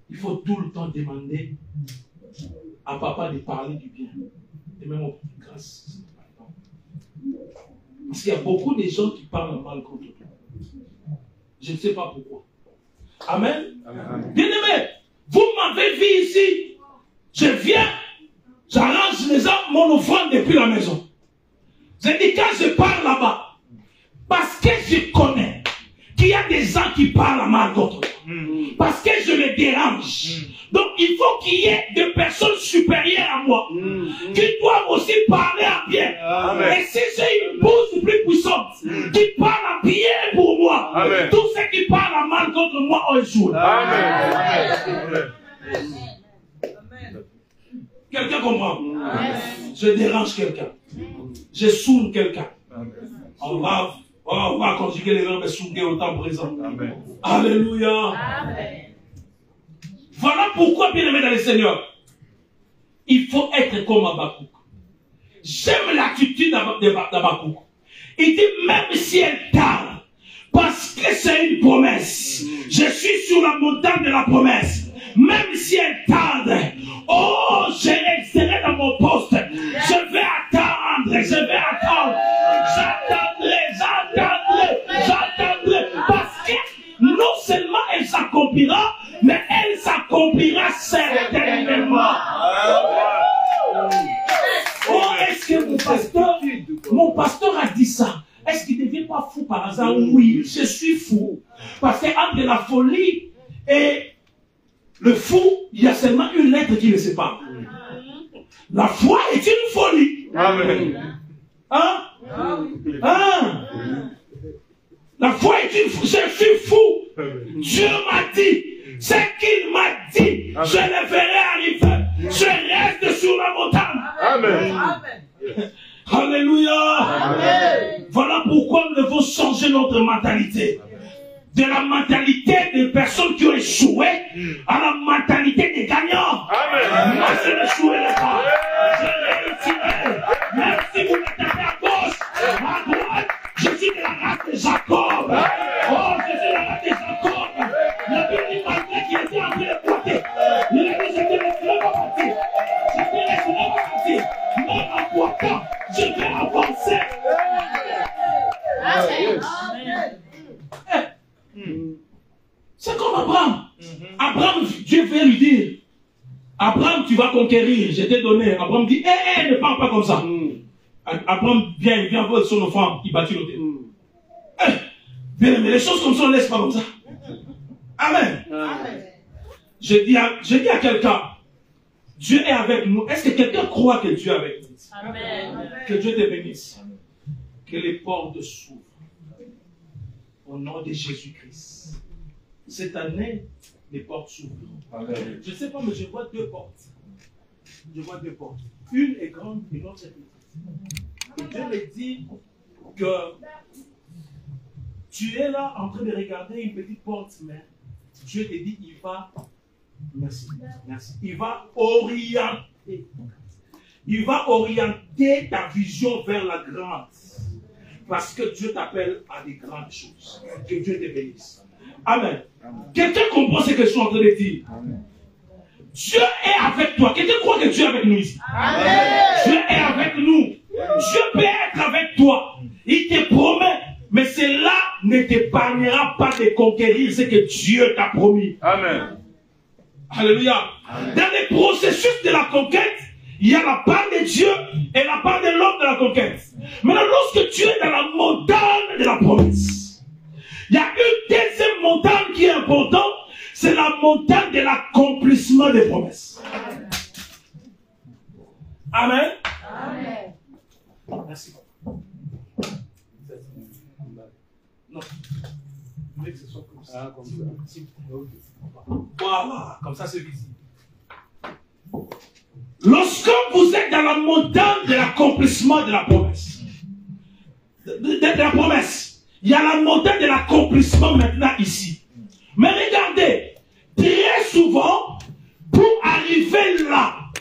Il faut tout le temps demander à papa de parler du bien. Et même au grâce. Parce qu'il y a beaucoup de gens qui parlent mal contre toi. Je ne sais pas pourquoi. Amen. Bien-aimé, vous m'avez vu ici. Je viens, j'arrange les gens, mon offrande depuis la maison. Je dis quand je pars là-bas, parce que je connais qu'il y a des gens qui parlent mal contre moi. Parce que je les dérange. Donc il faut qu'il y ait des personnes supérieures à moi qui doivent aussi parler à bien. Amen. Et si j'ai une bouche plus puissante qui parle à bien pour moi, amen, tous ceux qui parlent à mal contre moi ont échoué. Amen. Quelqu'un comprend? Amen. Je dérange quelqu'un. Je saoule quelqu'un. On va Oh, on va conjuguer les verbes souguer au temps présent. Amen. Alléluia. Amen. Voilà pourquoi, bien aimé dans le Seigneur, il faut être comme Habakkuk. J'aime l'attitude d'Habakkuk. Il dit, même si elle tarde, parce que c'est une promesse, je suis sur la montagne de la promesse. Même si elle tarde, oh, je resterai dans mon poste. Je vais attendre, j'attendrai. Parce que non seulement elle s'accomplira, mais elle s'accomplira certainement. Oh, est-ce que mon pasteur a dit ça? Est-ce qu'il ne devient pas fou par hasard? Oui, je suis fou. Parce qu'entre la folie et le fou, il y a seulement une lettre qui le sépare. La foi est une folie. Amen. Hein? Hein? La foi est une folie. Je suis fou. Dieu m'a dit. Ce qu'il m'a dit, je le verrai arriver. Je reste sur la montagne. Amen. Alléluia. Amen. Voilà pourquoi nous devons changer notre mentalité. De la mentalité des personnes qui ont échoué à la mentalité des gagnants. Amen. Moi, je n'échouerai pas. Je réussirai. Même si vous me tapez à gauche, à droite, je suis de la race de Jacob. Oh, je suis de la race de Jacob. La Bible dit malgré qu'il était en train de pointer. Il a dit, je te laisserai pas partir. Je te laisserai pas partir. Même en pointant, je vais avancer. Amen. C'est comme Abraham. Abraham, Dieu vient lui dire, Abraham, tu vas conquérir, je t'ai donné. Abraham dit, ne parle pas comme ça. Abraham vient, il vient voir son enfant, il bâtit l'autel. Bien, mais les choses comme ça, on ne laisse pas comme ça. Amen. Amen. Je dis à quelqu'un, Dieu est avec nous. Est-ce que quelqu'un croit que Dieu est avec nous? Amen. Que Dieu te bénisse. Que les portes s'ouvrent. Au nom de Jésus-Christ. Cette année, les portes s'ouvrent. Je ne sais pas, mais je vois deux portes. Je vois deux portes. Une est grande et l'autre est petite. Et Dieu me dit que tu es là en train de regarder une petite porte, mais Dieu te dit, il va, merci, il va orienter. Il va orienter ta vision vers la grande. Parce que Dieu t'appelle à des grandes choses. Que Dieu te bénisse. Amen. Quelqu'un comprend ce que je suis en train de dire? Amen. Dieu est avec toi. Quelqu'un croit que Dieu est avec nous ici? Amen. Dieu est avec nous. Dieu peut être avec toi. Il te promet. Mais cela ne t'épargnera pas de conquérir ce que Dieu t'a promis. Amen. Alléluia. Amen. Dans le processus de la conquête, il y a la part de Dieu et la part de l'homme de la conquête. Maintenant, lorsque tu es dans la montagne de la promesse, il y a une deuxième montagne qui est importante, c'est la montagne de l'accomplissement des promesses. Amen. Amen. Merci. Non. Je voulais que ce soit comme ça. Comme ça. Voilà, comme ça c'est visible. Lorsque vous êtes dans la montagne de l'accomplissement de la promesse, de la promesse, il y a la montagne de l'accomplissement maintenant ici. Mais regardez, très souvent, pour arriver là,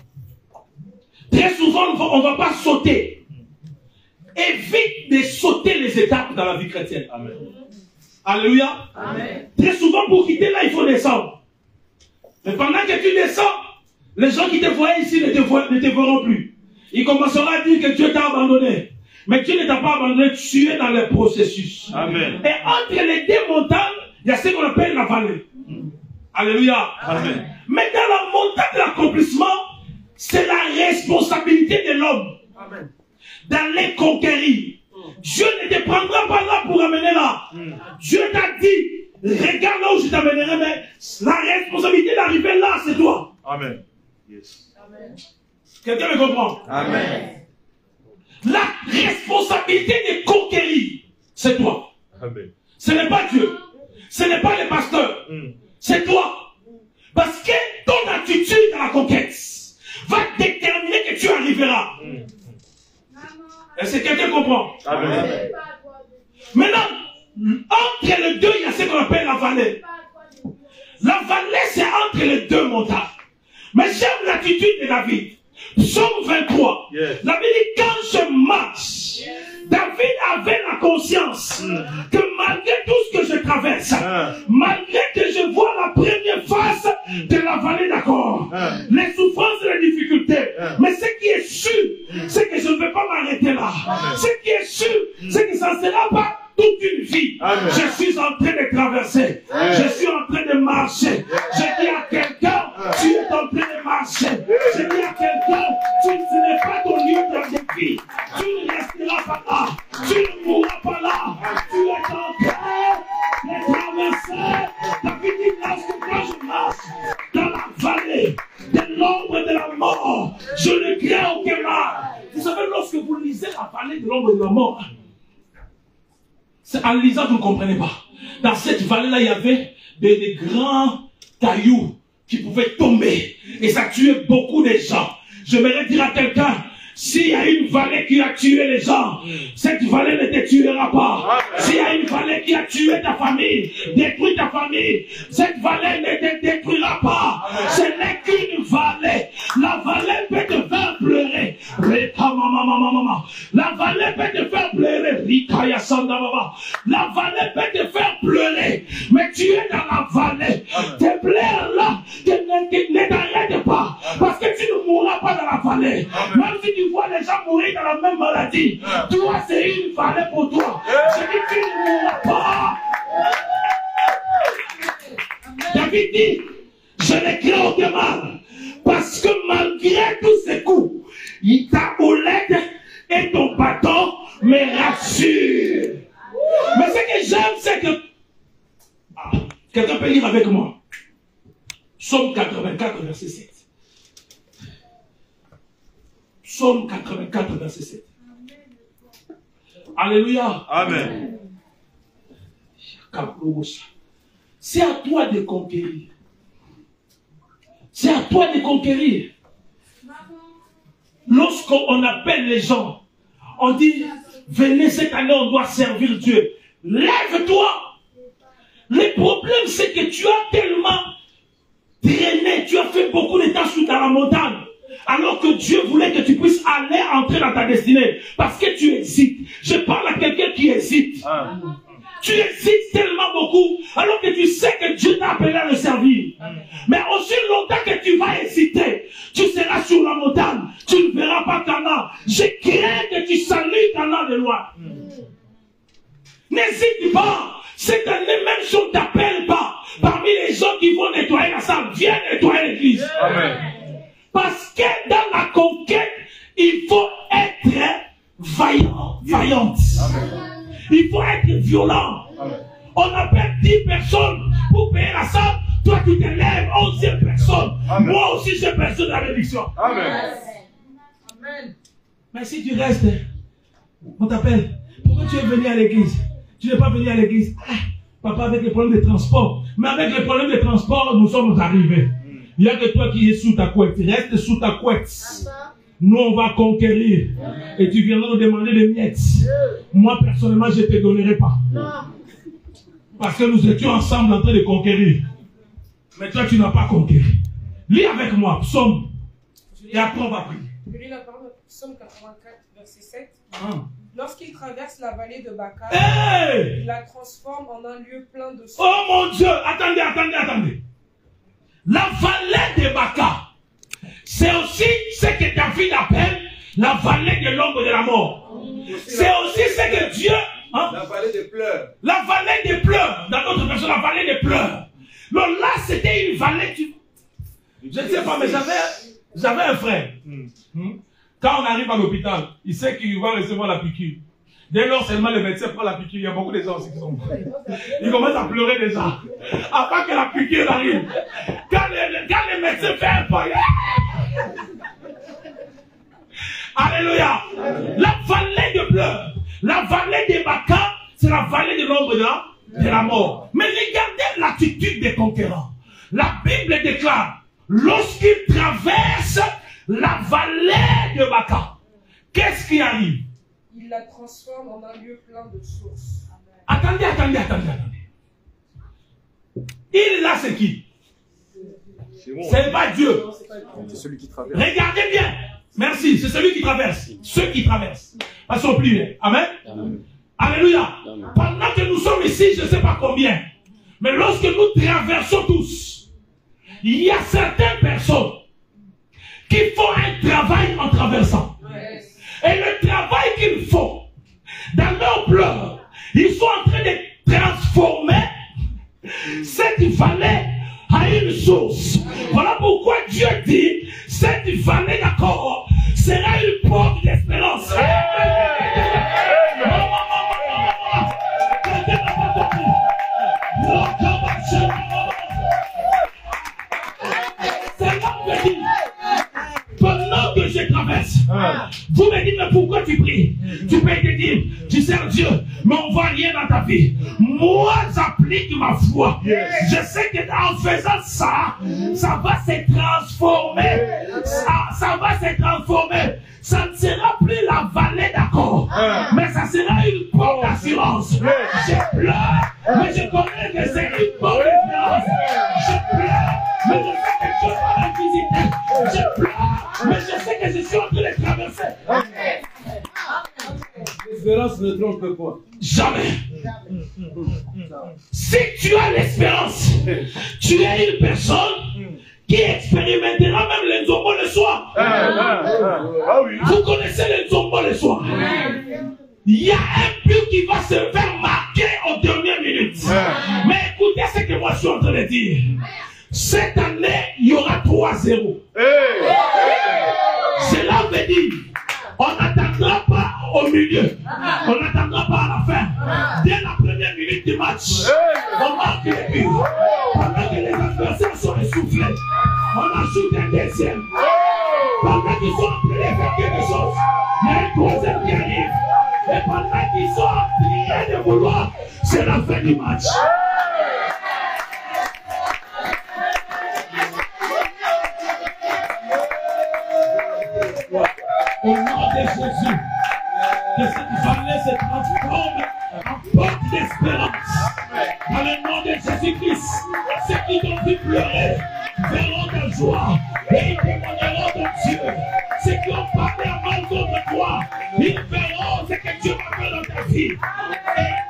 très souvent on ne va pas sauter. Évite de sauter les étapes dans la vie chrétienne. Amen. Alléluia. Amen. Très souvent, pour quitter là, il faut descendre. Mais pendant que tu descends, les gens qui te voyaient ici ne te verront plus. Ils commenceront à dire que Dieu t'a abandonné. Mais Dieu ne t'a pas abandonné, tu es dans le processus. Amen. Et entre les deux montagnes, il y a ce qu'on appelle la vallée. Alléluia. Amen. Mais dans la montagne de l'accomplissement, c'est la responsabilité de l'homme d'aller conquérir. Dieu ne te prendra pas là pour amener là. Dieu t'a dit, regarde là où je t'amènerai, mais la responsabilité d'arriver là, c'est toi. Amen. Yes. Amen. Quelqu'un me comprend? Amen. La responsabilité de conquérir, c'est toi. Amen. Ce n'est pas Dieu. Ce n'est pas le pasteur. C'est toi. Parce que ton attitude à la conquête va déterminer que tu arriveras. Est-ce que quelqu'un comprend? Amen. Maintenant, entre les deux, il y a ce qu'on appelle la vallée. La vallée, c'est entre les deux montagnes. Mais j'aime l'attitude de David. Psaume 23. Yes. La Bible dit, quand je marche, David avait la conscience que malgré tout ce que je traverse, malgré que je vois la première face de la vallée d'accord, les souffrances et les difficultés, mais ce qui est sûr, c'est que je ne vais pas m'arrêter là. Ce qui est sûr, c'est que ça ne sera pas toute une vie. Je suis en train de traverser. Je suis en train de marcher. Je dis à quelqu'un, tu es en train de marcher. Je dis à quelqu'un, ce n'est pas ton lieu de vie. Tu ne resteras pas là. Tu ne mourras pas là. Tu es en train de traverser. David dit, lorsque moi je marche dans la vallée de l'ombre de la mort, je ne crains aucun mal. Vous savez, lorsque vous lisez la vallée de l'ombre de la mort, en lisant, vous ne comprenez pas. Dans cette vallée-là, il y avait des grands cailloux qui pouvaient tomber. Et ça tuait beaucoup de gens. J'aimerais dire à quelqu'un, s'il y a une vallée qui a tué les gens, cette vallée ne te tuera pas. S'il y a une vallée qui a tué ta famille, détruit ta famille, cette vallée ne te détruira pas. Ce n'est qu'une vallée. La vallée peut te faire pleurer. La vallée peut te faire pleurer. La vallée peut te faire pleurer. Mais tu es dans la vallée. Tes pleurs là, ne t'arrête pas. Parce que tu ne mourras pas dans la vallée. Même si tu vois les gens mourir dans la même maladie, toi c'est une vallée pour toi. Je dis que tu ne mourras pas. David dit, je ne crains aucun mal. Parce que malgré tous ces coups, ta houlette et ton bâton me rassurent. Mais ce que j'aime, c'est que... quelqu'un peut lire avec moi. Psaume 84, verset 7. Psaume 84, verset 7. Alléluia. Amen. C'est à toi de conquérir. C'est à toi de conquérir. Lorsqu'on appelle les gens, on dit, venez cette année, on doit servir Dieu. Lève-toi. Le problème, c'est que tu as tellement traîné, tu as fait beaucoup de temps dans la montagne, alors que Dieu voulait que tu puisses aller entrer dans ta destinée, parce que tu hésites. Je parle à quelqu'un qui hésite. Tu hésites tellement beaucoup, alors que tu sais que Dieu t'a appelé à le servir. Mais aussi longtemps que tu vas hésiter, tu seras sur la montagne, tu ne verras pas Canaan. Je crains que tu salues Canaan de loin. N'hésite pas. Cette année, même si on ne t'appelle pas, parmi les gens qui vont nettoyer la salle, viens nettoyer l'église. Parce que dans la conquête, il faut être vaillant, vaillante. Il faut être violent. On appelle 10 personnes pour payer la salle. Toi, tu te lèves, 11e personne. Moi aussi, j'ai perdu la bénédiction. Amen. Mais si tu restes, on t'appelle. Pourquoi tu es venu à l'église? Tu n'es pas venu à l'église. Papa, avec les problèmes de transport. Mais avec les problèmes de transport, nous sommes arrivés. Il n'y a que toi qui es sous ta couette. Reste sous ta couette. Nous, on va conquérir. Et tu viendras nous demander des miettes. Moi, personnellement, je ne te donnerai pas. Parce que nous étions ensemble en train de conquérir. Mais toi, tu n'as pas conquéri. Lis avec moi, psaume. Et après, on va prier. Je lis la parole de Psaume 84, verset 7. Lorsqu'il traverse la vallée de Baca, il la transforme en un lieu plein de sang. Oh mon Dieu, attendez. La vallée de Baca, c'est aussi ce que David appelle la vallée de l'ombre de la mort. C'est aussi ce que Dieu... La vallée des pleurs. La vallée des pleurs. Dans notre version, la vallée des pleurs. Donc là, c'était une vallée... Je ne sais pas, mais j'avais un frère. Quand on arrive à l'hôpital, il sait qu'il va recevoir la piqûre. Dès lors seulement le médecin prend la piqûre, il y a beaucoup de gens aussi qui sont morts. Ils commencent à pleurer déjà. Avant que la piqûre arrive. Quand le médecin fait un pas. Alléluia. La vallée de pleurs. La vallée des Baca, c'est la vallée de l'ombre de la mort. Mais regardez l'attitude des conquérants. La Bible déclare, lorsqu'ils traversent la vallée de Baca, qu'est-ce qui arrive? Il la transforme en un lieu plein de sources. Attendez. Il là, c'est qui? C'est pas Dieu. C'est celui qui traverse. Regardez bien. Merci. C'est celui qui traverse. Ceux qui traversent. Passons plus loin. Amen. Alléluia. Pendant que nous sommes ici, je ne sais pas combien. Mais lorsque nous traversons tous, il y a certaines personnes qui font un travail en traversant. Et le travail qu'ils font, dans leur pleurs, ils sont en train de transformer cette vallée à une source. Voilà pourquoi Dieu dit, cette vallée, d'accord, sera une porte d'espérance. Pendant que je traverse, vous me dites, mais pourquoi tu pries? Tu peux te dire, tu sers Dieu, mais on ne voit rien dans ta vie. Moi, j'applique ma foi. Je sais qu'en faisant ça, ça va se transformer. Ça va se transformer. Ça ne sera plus la vallée d'accord, mais ça sera une porte d'assurance. Je pleure, mais je connais que c'est une porte d'espérance. Je pleure, mais je sais que Dieu va la visiter. Je pleure, mais je sais que je suis en train de traverser. L'espérance ne trompe pas. Jamais. Si tu as l'espérance, tu es une personne qui expérimentera même les nzombo le soir. Vous connaissez les nzombo le soir. Il y a un but qui va se faire marquer aux dernières minutes. Mais écoutez ce que moi je suis en train de dire. Cette année, il y aura 3-0. Cela veut dire, on n'attendra pas au milieu. On n'attendra pas à la fin. Dès la première minute du match, on marque les buts. Pendant que les adversaires sont essoufflés, on ajoute un deuxième. Pendant qu'ils sont en train de faire quelque chose, il y a un troisième qui arrive. Et pendant qu'ils sont en train de vouloir, c'est la fin du match. Au nom de Jésus, que cette vallée se transforme en porte d'espérance. Dans le nom de Jésus-Christ, ceux qui t'ont vu pleurer verront ta joie et ils témoigneront de Dieu. Ceux qui ont parlé à mal contre toi, ils verront ce que Dieu va faire dans ta vie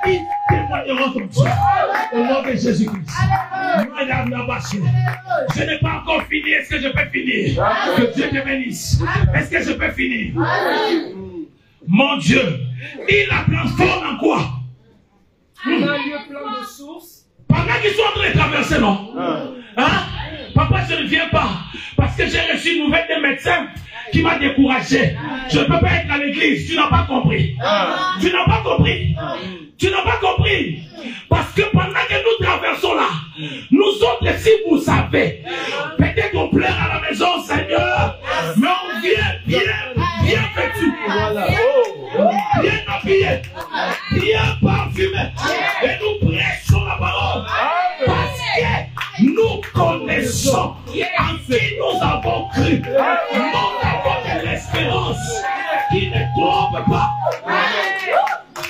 et ils témoigneront de Dieu. Au nom de Jésus-Christ. Je n'ai pas encore fini. Est-ce que je peux finir? Que Dieu te bénisse. Est-ce que je peux finir? Mon Dieu, il la transforme en quoi? Un lieu plein de sources. Pendant qu'ils sont en train de traverser, non? Hein? Papa, je ne viens pas parce que j'ai reçu une nouvelle des médecins qui m'a découragé. Je ne peux pas être à l'église. Tu n'as pas compris. Tu n'as pas compris. Tu n'as pas compris. Parce que pendant que nous traversons là, nous autres, si vous savez, peut-être qu'on pleure à la maison, Seigneur, mais on vient bien vêtu, bien habillé, bien parfumé, et nous prêchons la parole. Parce que nous connaissons en qui nous avons cru. Nous avons de l'espérance qui ne trompe pas.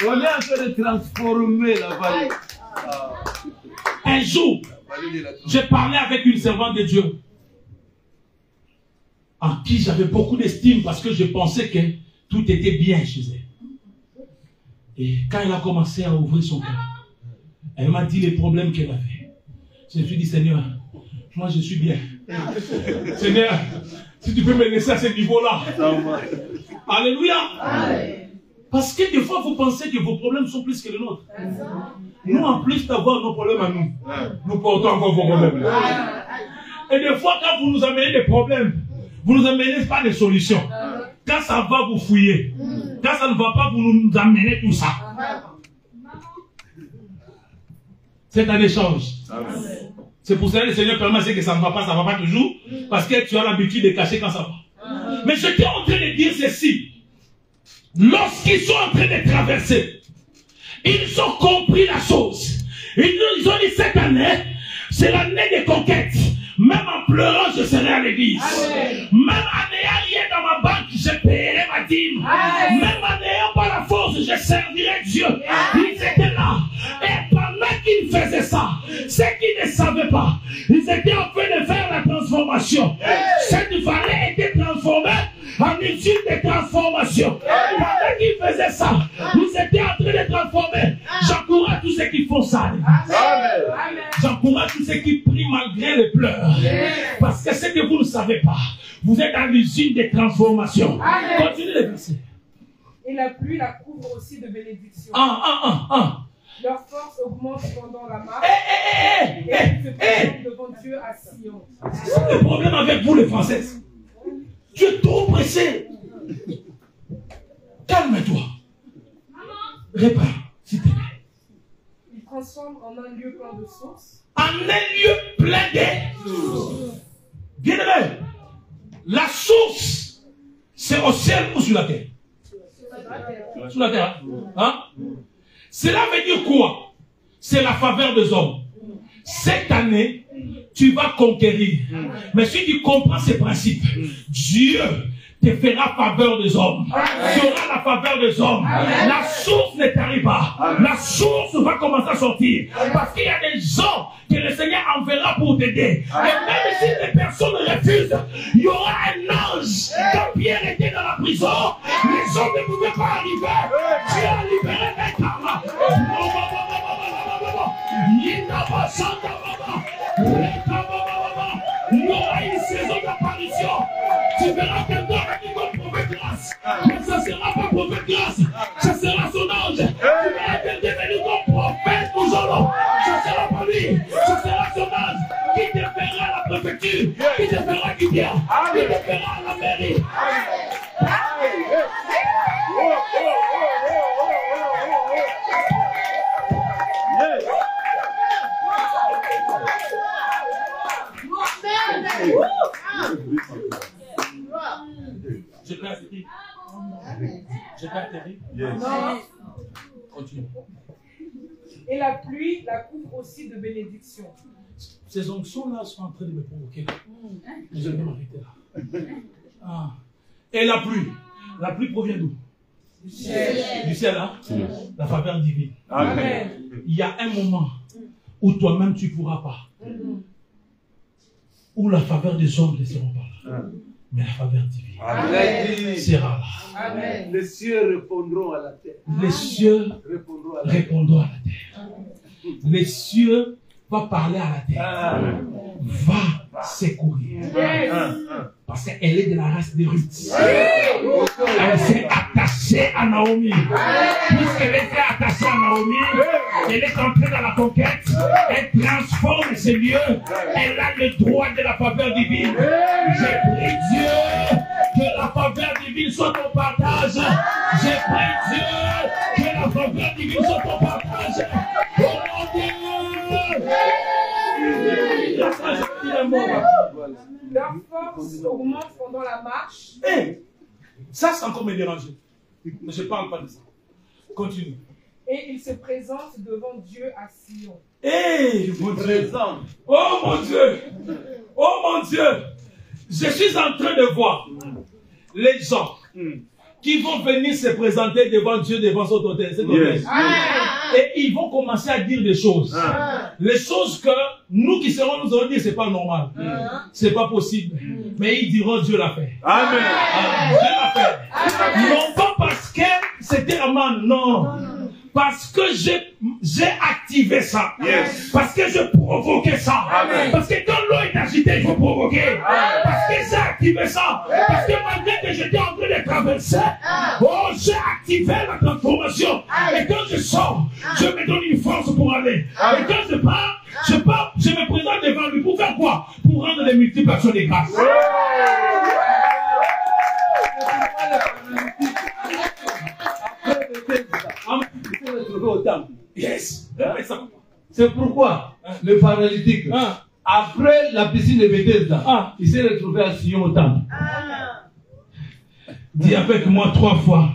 On est en train de transformer la vallée. Un jour, j'ai parlé avec une servante de Dieu en qui j'avais beaucoup d'estime parce que je pensais que tout était bien chez elle. Et quand elle a commencé à ouvrir son cœur, elle m'a dit les problèmes qu'elle avait. Je me suis dit, Seigneur, moi je suis bien. Seigneur, si tu peux me laisser à ce niveau-là. Alléluia. Parce que des fois, vous pensez que vos problèmes sont plus que les nôtres. Nous, en plus d'avoir nos problèmes à nous, nous portons encore vos problèmes. Et des fois, quand vous nous amenez des problèmes, vous ne nous amenez pas des solutions. Quand ça va, vous fouillez. Quand ça ne va pas, vous nous amenez tout ça. C'est un échange. C'est pour ça que le Seigneur permet que ça ne va pas toujours. Parce que tu as l'habitude de cacher quand ça va. Mais j'étais en train de dire ceci. Lorsqu'ils sont en train de traverser, ils ont compris la chose. Ils ont dit cette année, c'est l'année des conquêtes. Même en pleurant, je serai à l'église. Même en n'ayant rien dans ma banque, je paierai ma dîme. Même en n'ayant pas la force je servirai Dieu. Ils étaient là. Et pendant qu'ils faisaient ça, ceux qui ne savaient pas, ils étaient en train de faire la transformation. Cette vallée était transformée en usine de transformation. Pendant qu'ils faisaient ça, ils étaient en train de transformer. J'encourage tous ceux qui font ça. J'encourage tous ceux qui prient malgré les pleurs. Parce que ce que vous ne savez pas, vous êtes dans l'usine de transformation. Continuez les versets. Et la pluie la couvre aussi de bénédictions. Leur force augmente pendant la marche. Et ils se présentent devant Dieu à Sion. C'est ça le problème avec vous les Françaises. Tu es trop pressé. Calme-toi. Répare, s'il te plaît. Ils transforment en un lieu plein de sources. En un lieu plein de sources. Bien-aimé, la source, c'est au ciel ou sur la terre? Sur la terre. Hein? Cela veut dire quoi? C'est la faveur des hommes. Cette année, tu vas conquérir. Mais si tu comprends ces principes, Dieu te fera faveur des hommes. Tu auras la faveur des hommes. La source ne t'arrive pas. La source va commencer à sortir. Parce qu'il y a des gens que le Seigneur enverra pour t'aider. Et même si les personnes refusent, il y aura un ange. Quand Pierre était dans la prison, les hommes ne pouvaient pas arriver. Dieu a libéré les karmas. Il y aura une saison d'apparition. Tu verras quelqu'un qui va prouver grâce. Mais ça ne sera pas prouver grâce. Ça sera son ange. Tu verras quelqu'un venu comme prophète ou Jolo. Ça sera pas lui. Ça sera son ange qui te fera à la préfecture, qui te fera qui vient, qui te fera à la mairie. J'ai pas atterri. J'ai pas atterri. Non. Continue. Et la pluie la couvre aussi de bénédictions. Ces onctions-là sont en train de me provoquer. Je vais m'arrêter là. Et la pluie provient d'où? Du ciel, hein? La faveur divine. Amen. Il y a un moment où toi-même tu ne pourras pas. Où la faveur des hommes ne seront pas là. Mais la faveur divine sera là. Amen. Les cieux répondront à la terre. Les cieux répondront à la terre. Les cieux vont parler à la terre. Va secourir. Parce qu'elle est de la race de Ruth. Elle s'est attachée à Naomi. Puisqu'elle était attachée à Naomi, elle est entrée dans la conquête. Elle transforme ces lieux. Elle a le droit de la faveur divine. J'ai pris Dieu que la faveur divine soit ton partage. J'ai pris Dieu que la faveur divine soit ton partage. Au nom de Dieu. Leur force augmente pendant la marche. Ça, c'est encore me déranger. Mais je ne parle pas de ça. Continue. Et ils se présentent devant Dieu à Sion. Mon Dieu. Oh mon Dieu. Oh mon Dieu. Je suis en train de voir les gens qui vont venir se présenter devant Dieu, devant son autel. Et ils vont commencer à dire des choses. Les choses que nous qui serons, nous allons dire c'est pas normal. C'est pas possible. Mais ils diront Dieu l'a fait. Amen. Dieu l'a fait. Non pas parce que c'était un man, non. Parce que j'ai activé ça. Parce que je provoquais ça. Parce que quand l'eau est agitée, il faut provoquer. Parce que j'ai activé ça. Parce que malgré que j'étais en train de traverser, j'ai activé la transformation. Et quand je sors, je me donne une force pour aller. Et quand je pars, je me présente devant lui. Pour faire quoi? Pour rendre les multiples actions de grâce. Yes. C'est pourquoi le paralytique, après la piscine de Bethesda, il s'est retrouvé à Sion au temple. Dis avec moi 3 fois.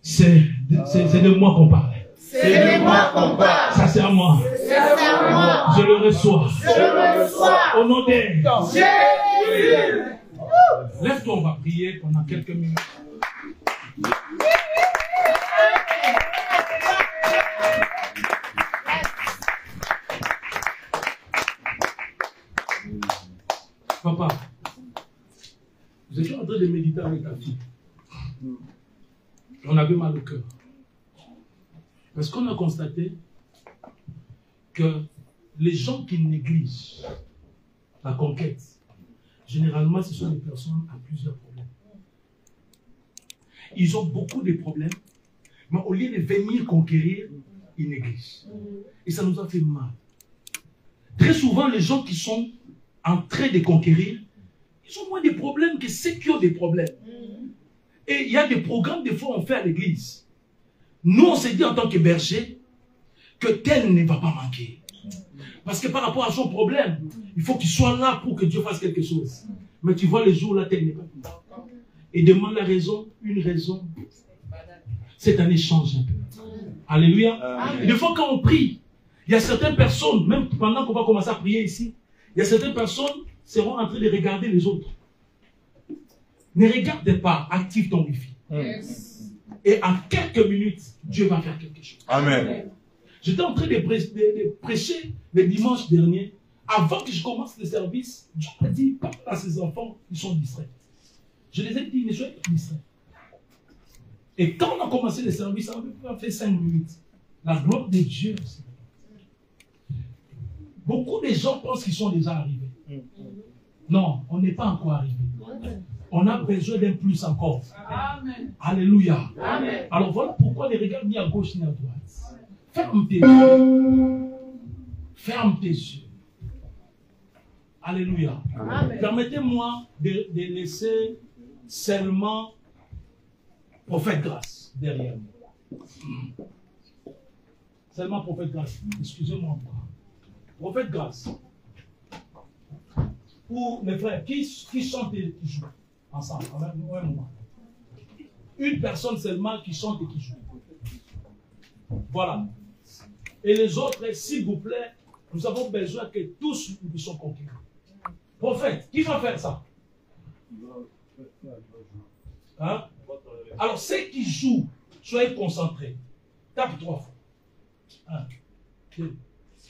C'est de moi qu'on parle. C'est de moi qu'on parle. Ça c'est à moi. C'est à moi. Je le reçois. Je le reçois. Au nom de Jésus. Lève-toi, on va prier pendant quelques minutes. Papa, vous étiez en train de méditer avec ta fille. On avait mal au cœur. Parce qu'on a constaté que les gens qui négligent la conquête, généralement, ce sont des personnes à plusieurs problèmes. Ils ont beaucoup de problèmes, mais au lieu de venir conquérir, ils négligent. Et ça nous a fait mal. Très souvent, les gens qui sont en train de conquérir, ils ont moins de problèmes que ceux qui ont des problèmes. Et il y a des programmes, des fois, on fait à l'église. Nous, on s'est dit en tant que berger que tel ne va pas manquer. Parce que par rapport à son problème, il faut qu'il soit là pour que Dieu fasse quelque chose. Mais tu vois, les jours là, tel n'est pas là. Et demande la raison, une raison. Cette année change un peu. Alléluia. Et des fois, quand on prie, il y a certaines personnes, même pendant qu'on va commencer à prier ici, il y a certaines personnes qui seront en train de regarder les autres. Ne regardez pas, active ton wifi. Et en quelques minutes, Dieu va faire quelque chose. Amen. J'étais en train de prêcher le dimanche dernier. Avant que je commence le service, Dieu m'a dit, parle à ses enfants, ils sont distraits. Je les ai dit, ne soyez pas distraits. Et quand on a commencé le service, ça a fait 5 minutes. La gloire de Dieu. Beaucoup de gens pensent qu'ils sont déjà arrivés. Non, on n'est pas encore arrivé. On a besoin d'un plus encore. Amen. Alléluia. Amen. Alors voilà pourquoi ne regarde ni à gauche ni à droite. Ferme tes yeux. Ferme tes yeux. Alléluia. Permettez-moi de laisser seulement Prophète Grâce derrière moi. Seulement Prophète Grâce. Excusez-moi encore. Prophète Grâce. Pour mes frères, qui chante et qui joue ensemble, un moment. Une personne seulement qui chante et qui joue. Voilà. Et les autres, s'il vous plaît, nous avons besoin que tous nous puissions conquérir. Prophète, qui va faire ça? Hein? Alors, ceux qui jouent, soyez concentrés. Tape 3 fois. 1, 2,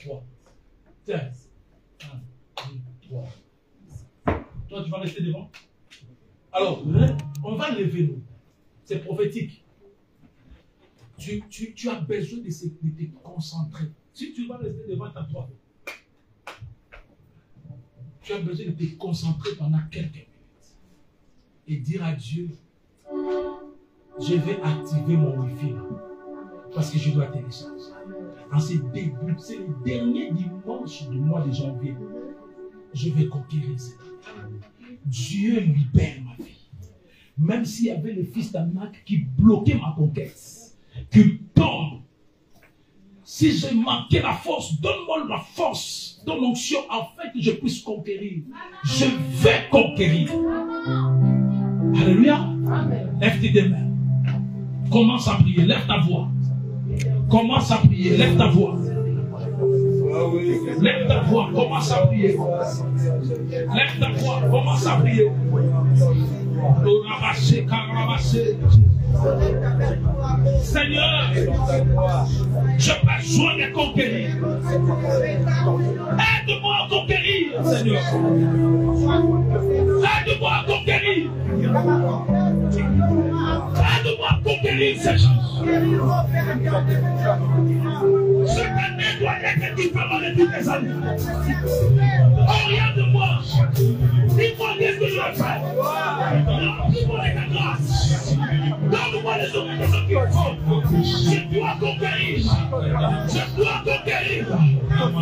3. 15. 1, 2, 3. Toi, tu vas rester devant. Alors, on va lever nous. C'est prophétique. Tu as besoin de te concentrer. Si tu vas rester devant ta toi, tu as besoin de te concentrer pendant quelques minutes. Et dire à Dieu, je vais activer mon wifi là. Parce que je dois télécharger. En ces débuts, c'est le dernier dimanche du mois de janvier. Je vais conquérir cette année. Dieu libère ma vie. Même s'il y avait le fils d'Anak qui bloquait ma conquête, qu'il tombe. Si j'ai manqué la force, donne-moi la force, donne l'onction afin que je puisse conquérir. Je vais conquérir. Alléluia. Lève tes mains. Commence à prier, lève ta voix. Commence à prier, lève ta voix. Lève ta voix, commence à prier. Lève ta voix, commence à prier. Seigneur, j'ai besoin de conquérir. Aide-moi à conquérir, Seigneur. Aide-moi à conquérir. Aide-moi à conquérir ces choses. Cette année doit être différente de toutes les années. Oriente-moi. Dis-moi qu'est-ce que je vais faire. Dis-moi ta grâce. Donne-moi les orientations qu'il faut. Je dois conquérir. Je dois conquérir.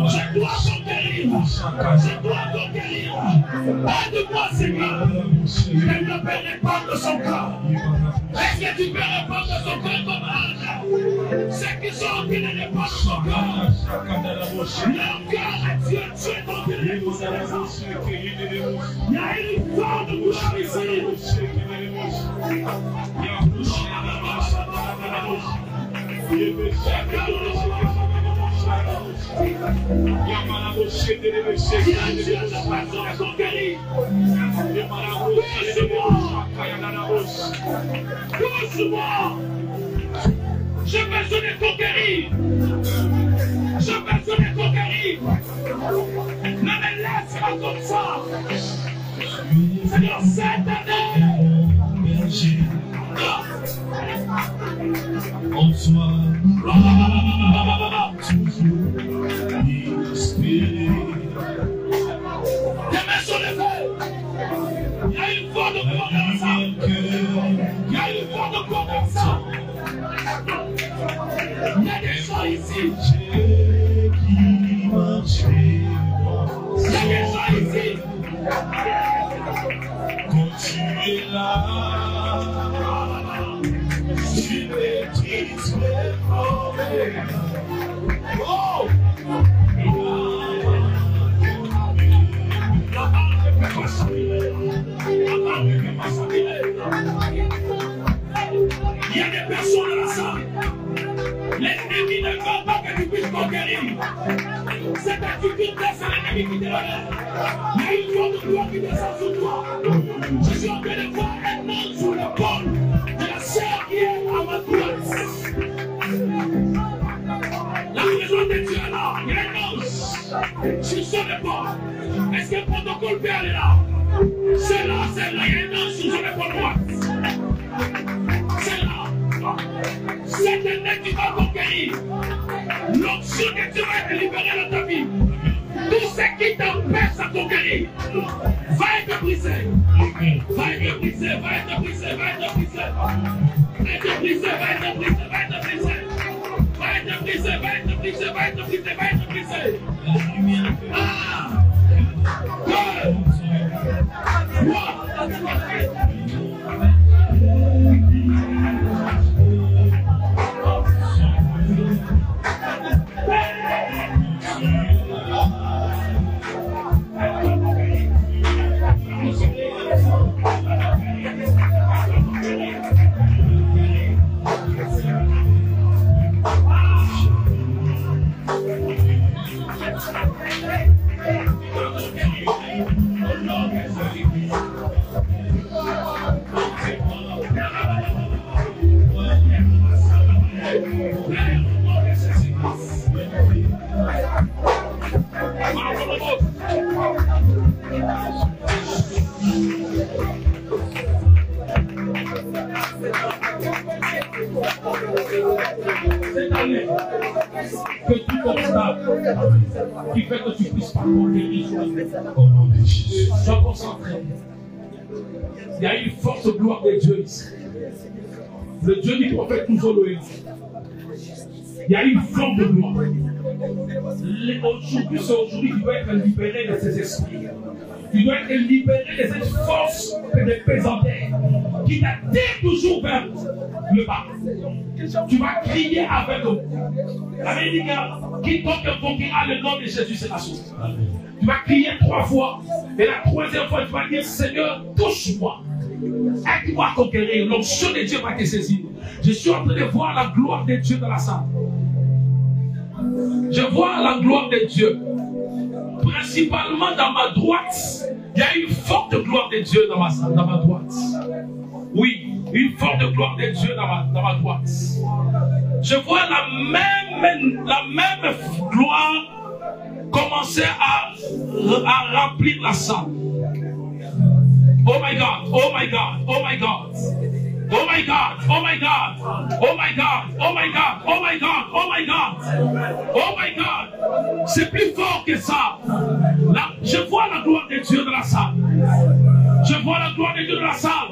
Je dois conquérir. Je dois conquérir. Aide-moi, Seigneur. Elle ne peut répondre son corps. Est-ce que tu peux répondre son corps comme Anne? Ceux qui sont en train de répondre son corps. Leur cœur est Dieu, Dieu est en train de répondre les autres. Il y a une forme de bouche ici. J'ai besoin de conquérir. J'ai besoin de conquérir. Ne me laisse pas comme ça. Il y a des personnes dans la salle. L'ennemi ne veut pas que tu puisses conquérir. Cette attitude là, c'est l'ennemi qui te donne. Il y a une force de gloire qui descend sur toi. Je suis en train de voir un nom sur l'épaule de la sœur qui est à ma droite. La présence de Dieu est là. Il y a un ange sur son épaule. Est-ce que le protocole père est là? C'est là, il y a un ange sur son épaule droite. C'est là. C'est un nez qui va conquérir. L'onction de Dieu va être libérée dans ta vie. Tout ce qui t'empêche à conquérir va être brisé. Va être brisé, va être brisé, va être brisé. Va être brisé, va être brisé, va être brisé. Va être brisé, va être brisé, va être brisé, va être brisé. Ah! 2, 3. Que tout obstacle qui fait que tu puisses pas conquérir au nom de Jésus. Sois concentré. Il y a une force gloire de Dieu ici. Le Dieu du prophète nous a loué. Il y a une forme de gloire. Aujourd'hui, c'est aujourd'hui que tu dois être libéré de ces esprits. Tu dois être libéré de cette force de pesanteur qui t'attire toujours vers le bas. Tu vas crier avec eux. Quiconque conquérera le nom de Jésus sera sauvé. Tu vas crier 3 fois. Et la 3e fois, tu vas dire, Seigneur, touche-moi. Aide-moi à conquérir. L'onction de Dieu va te saisir. Je suis en train de voir la gloire de Dieu dans la salle. Je vois la gloire de Dieu. Principalement dans ma droite. Il y a une forte gloire de Dieu dans ma droite. Oui, une forte gloire de Dieu dans ma droite. Je vois la même gloire commencer à remplir la salle. Oh my God, oh my God, oh my God. Oh my God, oh my God, oh my God, oh my God, oh my God, oh my God, oh my God. C'est plus fort que ça. Là, je vois la gloire de Dieu dans la salle. Je vois la gloire de Dieu dans la salle.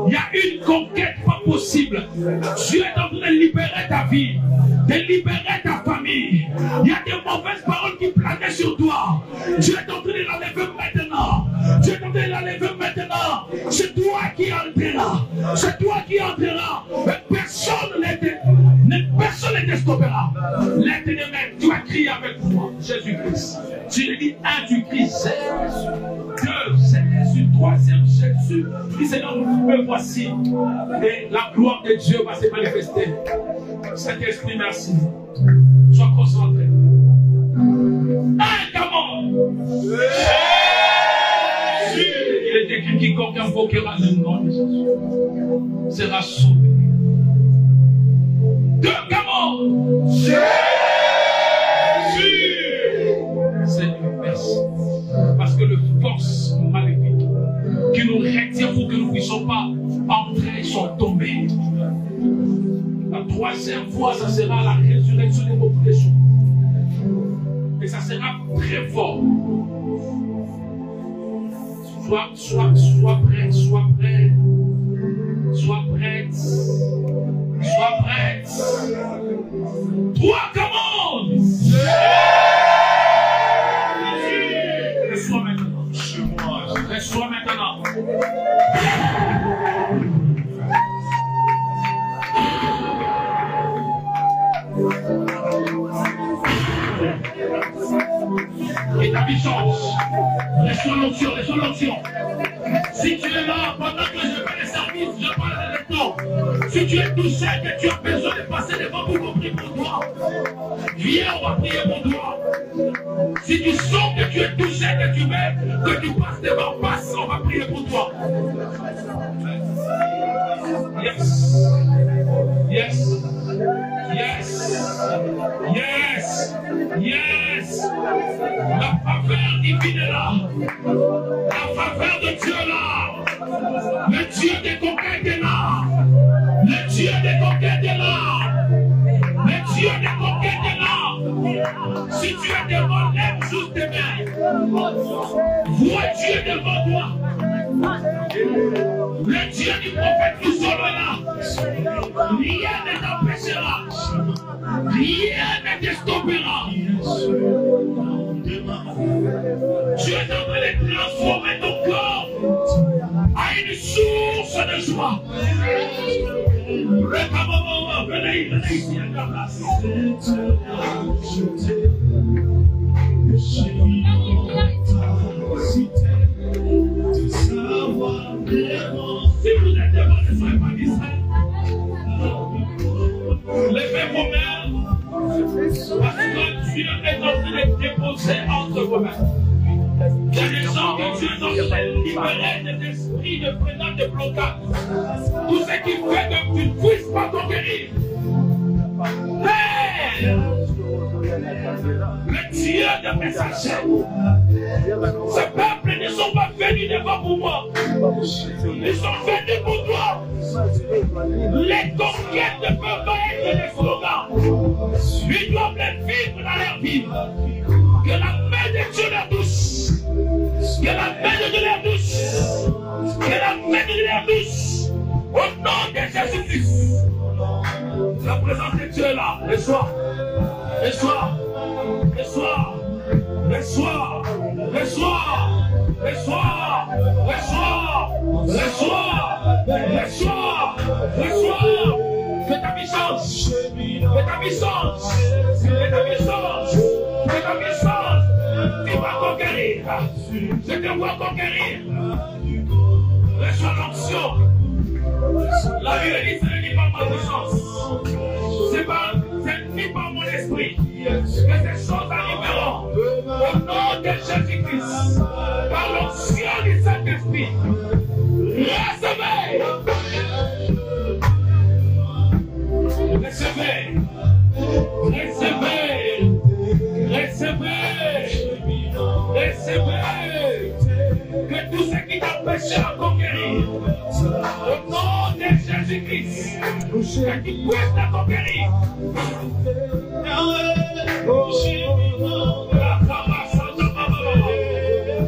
Il y a une conquête pas possible. Dieu est en train de libérer ta vie, de libérer ta famille. Il y a des mauvaises paroles qui planaient sur toi. Dieu est en train de l'enlever maintenant. Dieu est en train de l'enlever maintenant. C'est toi qui entreras. C'est toi qui entreras. Personne ne te stoppera. L'éternel, tu vas crier avec moi. Jésus-Christ. Tu lui dis 1, tu cries Jésus. 2, Jésus. 3e, Jésus. Dis Seigneur, me voici. Et la gloire de Dieu va se manifester. Saint-Esprit, merci. Sois concentré. 1, comment? Il est écrit quiconque invoquera le nom de Jésus sera sauvé. 2, comment? Jésus. Seigneur, merci. Parce que les forces maléfiques qui nous retiennent pour que nous ne puissions pas entrer sont tombées. La 3e troisième fois, ça sera la résurrection de beaucoup de choses. Et ça sera très fort. Sois prête, sois prête. Sois prête. Sois prête. Toi, commande. Laisse-toi maintenant. Laisse-toi maintenant. Et ta puissance. Laisse-toi l'onction, laisse-toi l'onction. Si tu es là, pendant que je fais les services, je parle de temps. Si tu es touché, que tu as besoin de passer devant pour qu'on prie pour toi, viens, on va prier pour toi. Si tu sens que tu es touché, que tu veux, que tu passes devant, passe, on va prier pour toi. Yes. Yes. Yes. Yes. Yes. La faveur divine est là. La faveur de Dieu est là. Le Dieu des conquêtes est là. Le Dieu des conquêtes est là. Le Dieu des conquêtes est là. Si tu es devant, lève juste tes mains. Vois Dieu devant toi. Le Dieu du prophète nous est là. Rien ne t'empêchera. Rien ne te stoppera. Tu es en train de transformer ton corps à une source de joie. Venez ici à ta place. Si vous êtes devant, ne soyez pas distraits. Levez vos mains, parce que Dieu est en train de déposer entre vos mains. Il y a des gens que Dieu est en train de libérer des esprits de présence de blocage. Tout ce qui fait que tu ne puisses pas conquérir. Père, le Dieu de messagers, ce peuple ne sont pas venus devant pour moi. Ils sont venus pour toi. Les conquêtes ne peuvent pas être des slogans. Ils doivent les vivre dans leur vie. Que la main de Dieu leur touche. Que la main de Dieu leur touche. Que la main de Dieu leur touche. Au nom de Jésus-Christ. La présence de Dieu est là. Le soir. Le soir. Le soir. Le soir. Le soir. Le soir. Le soir. Le soir. Le soir. Le soir. Que ta puissance. Que ta puissance. Que ta puissance. Que ta puissance. Tu vas conquérir. Je te vois conquérir. Reçois l'onction. La vérité, ce n'est pas ma puissance. C'est ni par mon esprit que ces choses arriveront. Au nom de Jésus-Christ, par l'onction du Saint-Esprit, recevez. Recevez. Recevez. Recevez. Recevez. Que tout ce qui t'empêche à conquérir, au nom de Jésus-Christ, que tu puisses la conquérir.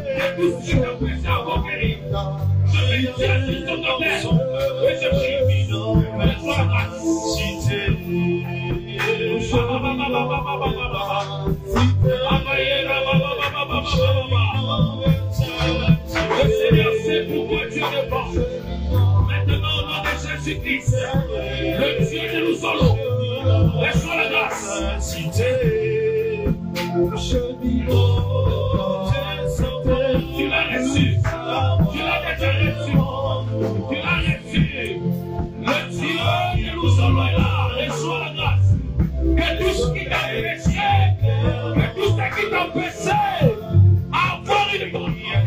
Que tout ce qui t'empêche à conquérir, je vais dire sur ton honneur et je prie. Reçois la grâce. Le Seigneur sait pourquoi Dieu te porte. Maintenant, au nom de Jésus-Christ, le Dieu de nous solo, reçois la grâce. Tu l'as reçu. Tu l'as déjà reçu. Tu l'as reçu. Le Dieu de nous solo est là. Reçois la grâce. Que tout ce qui t'a empêché, que tout ce qui t'a empêché, avoir une prière.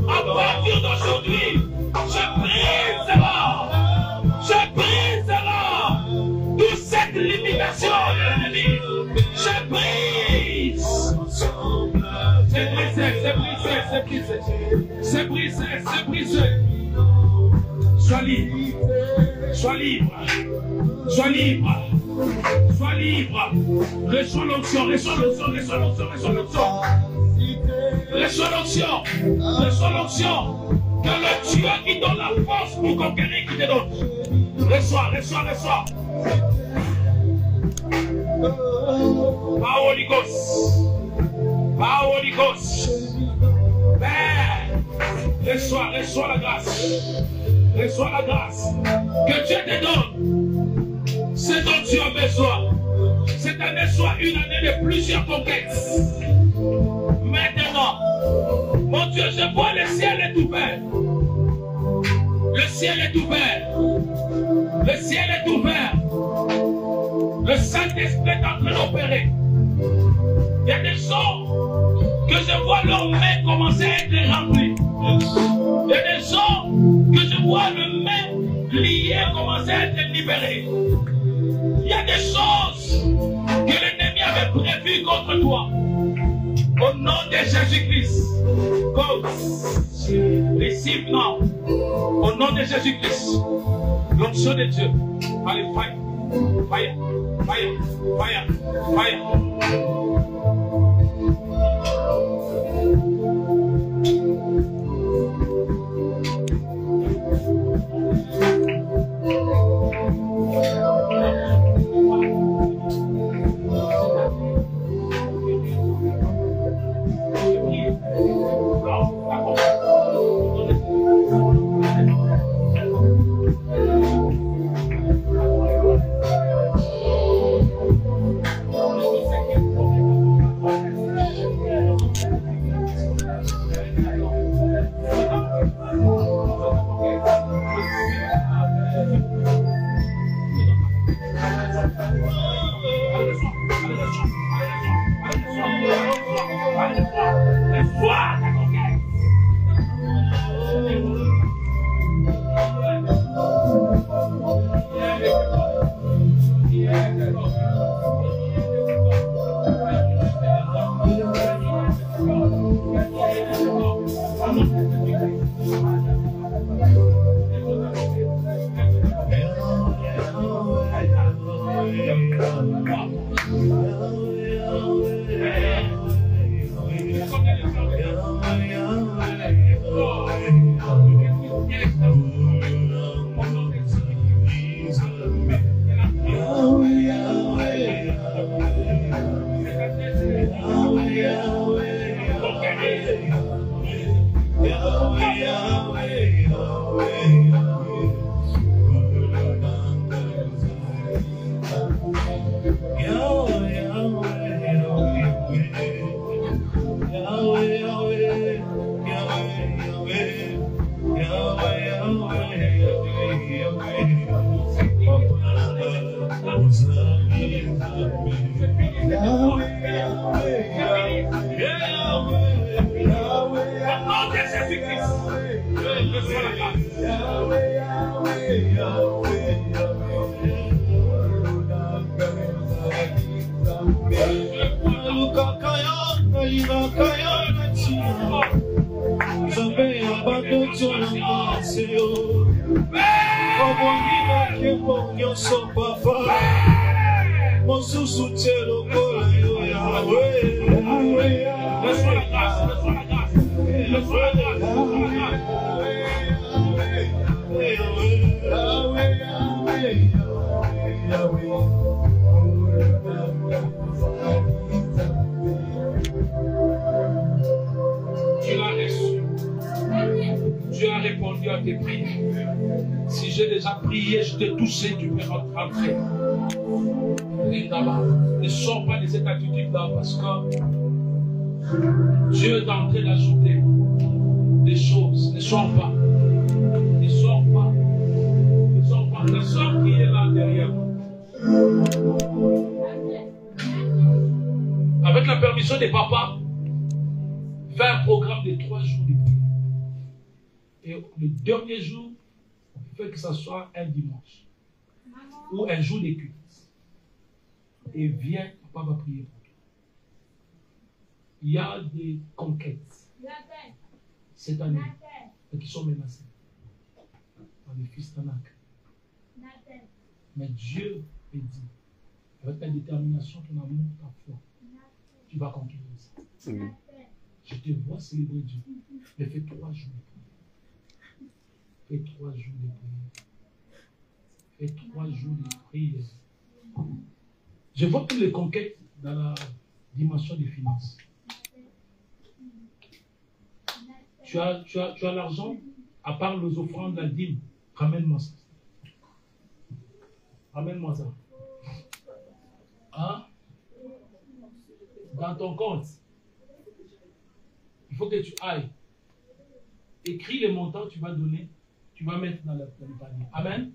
À partir d'aujourd'hui, je brise cela. Je brise cela. Toute cette limitation de l'ennemi. Je brise. C'est brisé, c'est brisé, c'est brisé. C'est brisé, c'est brisé. Sois libre. Sois libre. Sois libre. Sois libre. Reçois l'onction, reçois l'onction, reçois l'onction, reçois l'onction. Reçois l'onction, reçois l'onction. Que le Dieu qui donne la force pour conquérir qui te donne. Reçois, reçois, reçois. Par Holy Ghost. Par Holy Ghost. Père, reçois, reçois la grâce. Reçois la grâce. Que Dieu te donne. C'est dont tu as besoin. Cette année soit une année de plusieurs conquêtes. Maintenant, mon Dieu, je vois le ciel est ouvert. Le ciel est ouvert. Le ciel est ouvert. Le Saint-Esprit est en train d'opérer. Il y a des gens que je vois leurs mains commencer à être remplies. Il y a des gens que je vois leurs mains liées commencer à être libérées. Il y a des choses que l'ennemi avait prévues contre toi. Au nom de Jésus-Christ. Go. Receive now. Au nom de Jésus-Christ. L'onction de Dieu. Allez, fire. Fire. Fire. Fire. Fire. Dieu a répondu à tes prières. Si j'ai déjà prié, je t'ai touché, tu peux rentrer. Ne sors pas de cette attitude-là parce que Dieu est en train d'ajouter des choses. Ne sors pas. Ne sors pas. Ne sors pas. Ne sors qui est là derrière. Avec la permission des papas, fais un programme de 3 jours de prière. Et le dernier jour, fait que ce soit un dimanche ou un jour de culte. Et viens, papa va prier pour toi. Il y a des conquêtes cette année qui sont menacées par les fils d'Anak. Mais Dieu me dit avec ta détermination, ton amour, ta foi, tu vas conquérir ça. Je te vois célébrer Dieu. Mais fais 3 jours de prière. Fais 3 jours de prière. Fais 3 jours de prière. Je vois toutes les conquêtes dans la dimension des finances. Tu as l'argent, à part les offrandes, la dîme, ramène-moi ça. Ramène-moi ça. Hein? Dans ton compte, il faut que tu ailles. Écris les montants que tu vas donner, tu vas mettre dans le panier. Amen.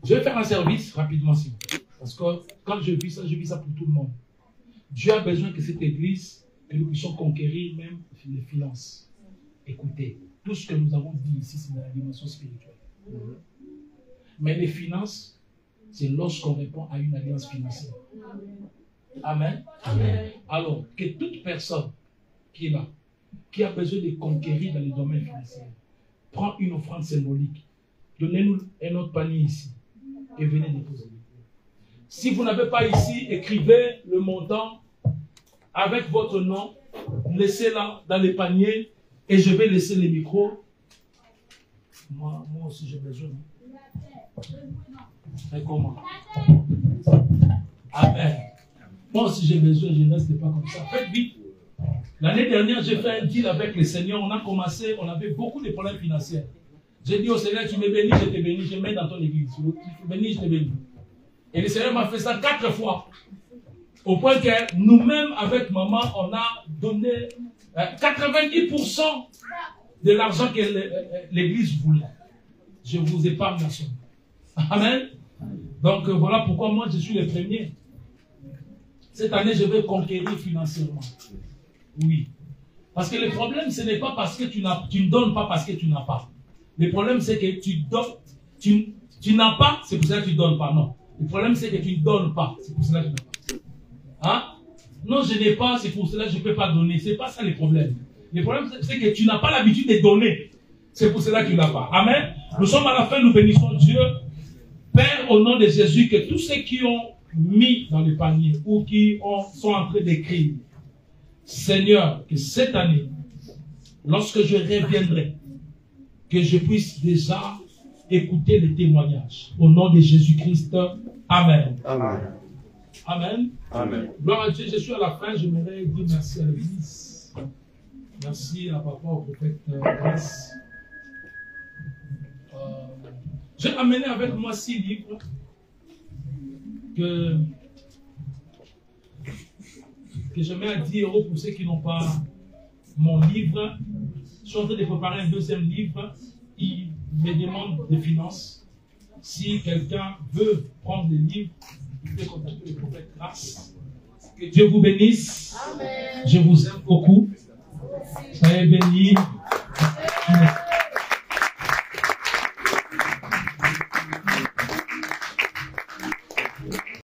Je vais faire un service rapidement, s'il vous plaît. Parce que quand je vis ça pour tout le monde. Dieu a besoin que cette église, que nous puissions conquérir même les finances. Écoutez, tout ce que nous avons dit ici, c'est dans la dimension spirituelle. Mais les finances, c'est lorsqu'on répond à une alliance financière. Amen. Amen. Alors, que toute personne qui est là, qui a besoin de conquérir dans les domaines financiers, prend une offrande symbolique. Donnez-nous un autre panier ici et venez déposer. Si vous n'avez pas ici, écrivez le montant avec votre nom, laissez-la dans les paniers et je vais laisser les micros. Moi aussi j'ai besoin. Et comment? Amen. Moi aussi j'ai besoin, je ne reste pas comme ça. Faites vite. L'année dernière, j'ai fait un deal avec le Seigneur. On a commencé, on avait beaucoup de problèmes financiers. J'ai dit au Seigneur, tu me bénis, je te bénis, je mets dans ton église. Tu me bénis, je te bénis. Et le Seigneur m'a fait ça 4 fois. Au point que nous-mêmes, avec maman, on a donné 90% de l'argent que l'église voulait. Je vous épargne la somme. Amen. Donc voilà pourquoi moi je suis le premier. Cette année, je vais conquérir financièrement. Oui. Parce que le problème, ce n'est pas parce que tu ne donnes pas parce que tu n'as pas. Le problème, c'est que tu donnes, tu n'as pas, c'est pour ça que tu ne donnes pas. Non. Le problème, c'est que tu ne donnes pas. C'est pour cela que tu n'as pas. Hein? Non, je n'ai pas, c'est pour cela que je ne peux pas donner. Ce n'est pas ça le problème. Le problème, c'est que tu n'as pas l'habitude de donner. C'est pour cela que tu n'as pas. Amen. Nous sommes à la fin, nous bénissons Dieu. Père, au nom de Jésus, que tous ceux qui ont mis dans le panier ou qui sont en train d'écrire, Seigneur, que cette année, lorsque je reviendrai, que je puisse déjà écouter les témoignages. Au nom de Jésus-Christ. Amen. Amen. Amen. Amen. Gloire à Dieu, je suis à la fin, je m'aimerais dire merci à l'Église. Merci à papa, au prophète Grâce. J'ai amené avec moi 6 livres que je mets à 10 € pour ceux qui n'ont pas mon livre. Je suis en train de préparer un 2e livre. Il me demande des finances. Si quelqu'un veut prendre des livres, il peut contacter le prophète Grâce. Que Dieu vous bénisse. Amen. Je vous aime beaucoup. Soyez bénis.